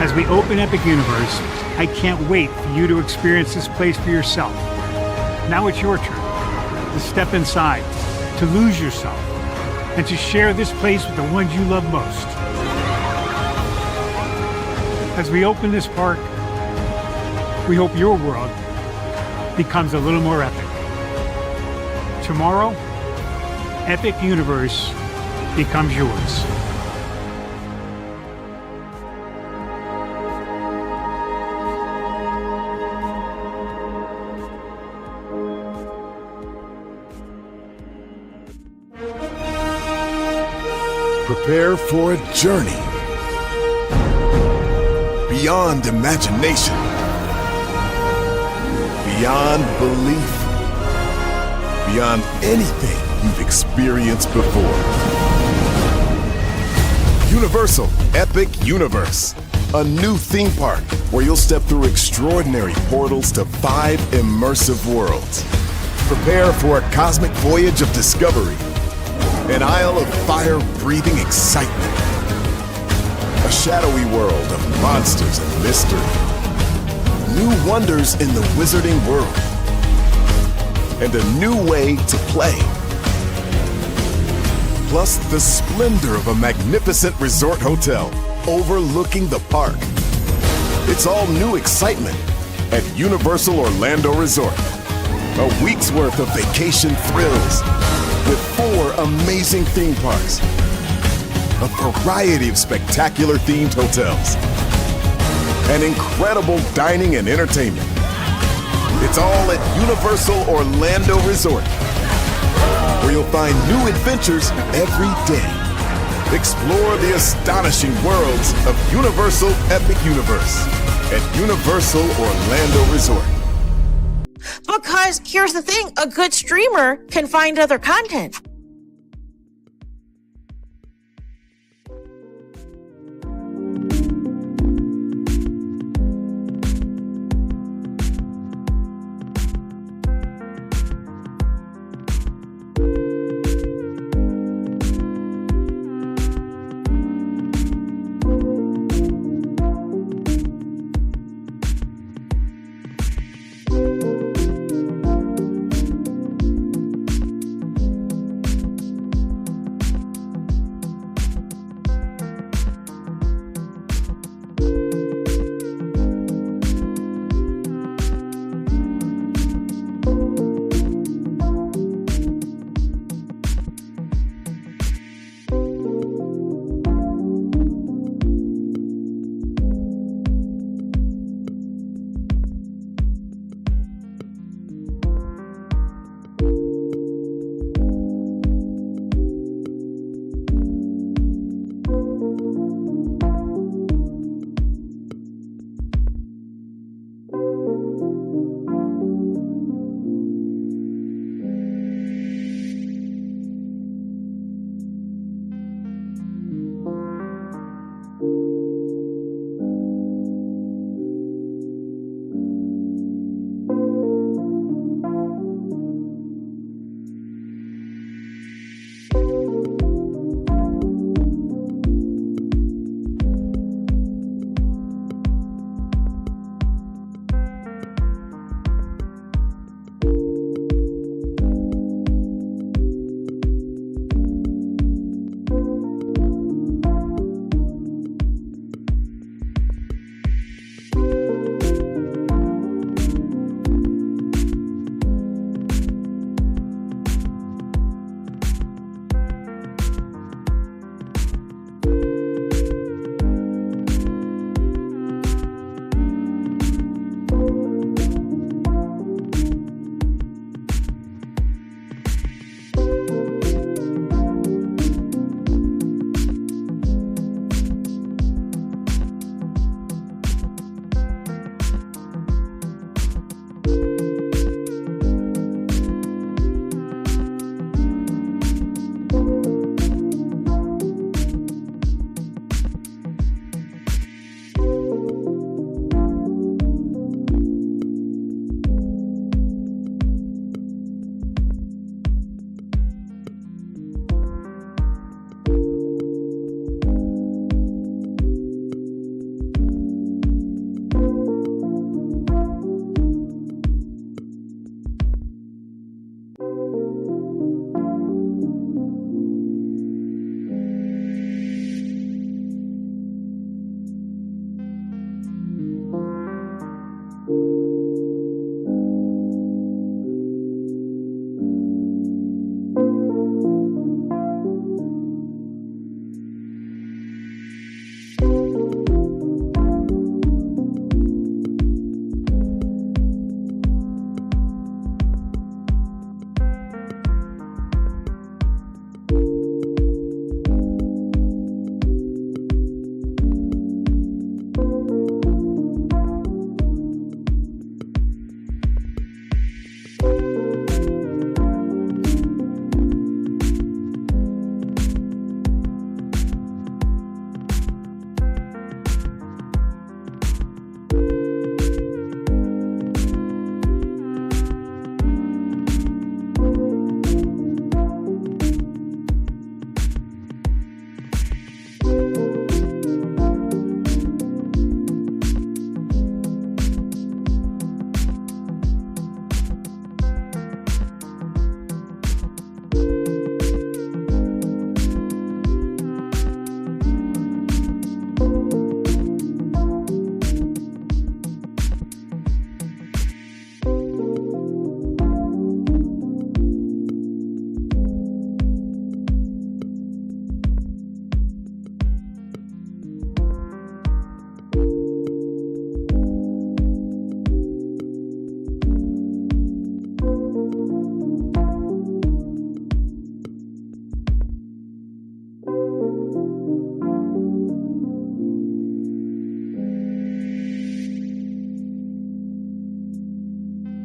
as we open Epic Universe, I can't wait for you to experience this place for yourself. Now it's your turn to step inside, to lose yourself, and to share this place with the ones you love most. As we open this park, we hope your world becomes a little more epic. Tomorrow, Epic Universe becomes yours. Prepare for a journey beyond imagination, beyond belief, beyond anything you've experienced before. Universal Epic Universe, a new theme park where you'll step through extraordinary portals to 5 immersive worlds. Prepare for a cosmic voyage of discovery, an isle of fire-breathing excitement, a shadowy world of monsters and mystery, new wonders in the wizarding world, and a new way to play. Plus the splendor of a magnificent resort hotel overlooking the park. It's all new excitement at Universal Orlando Resort. A week's worth of vacation thrills with 4 amazing theme parks, a variety of spectacular themed hotels, and incredible dining and entertainment. It's all at Universal Orlando Resort, where you'll find new adventures every day. Explore the astonishing worlds of Universal Epic Universe at Universal Orlando Resort. Because here's the thing, a good streamer can find other content.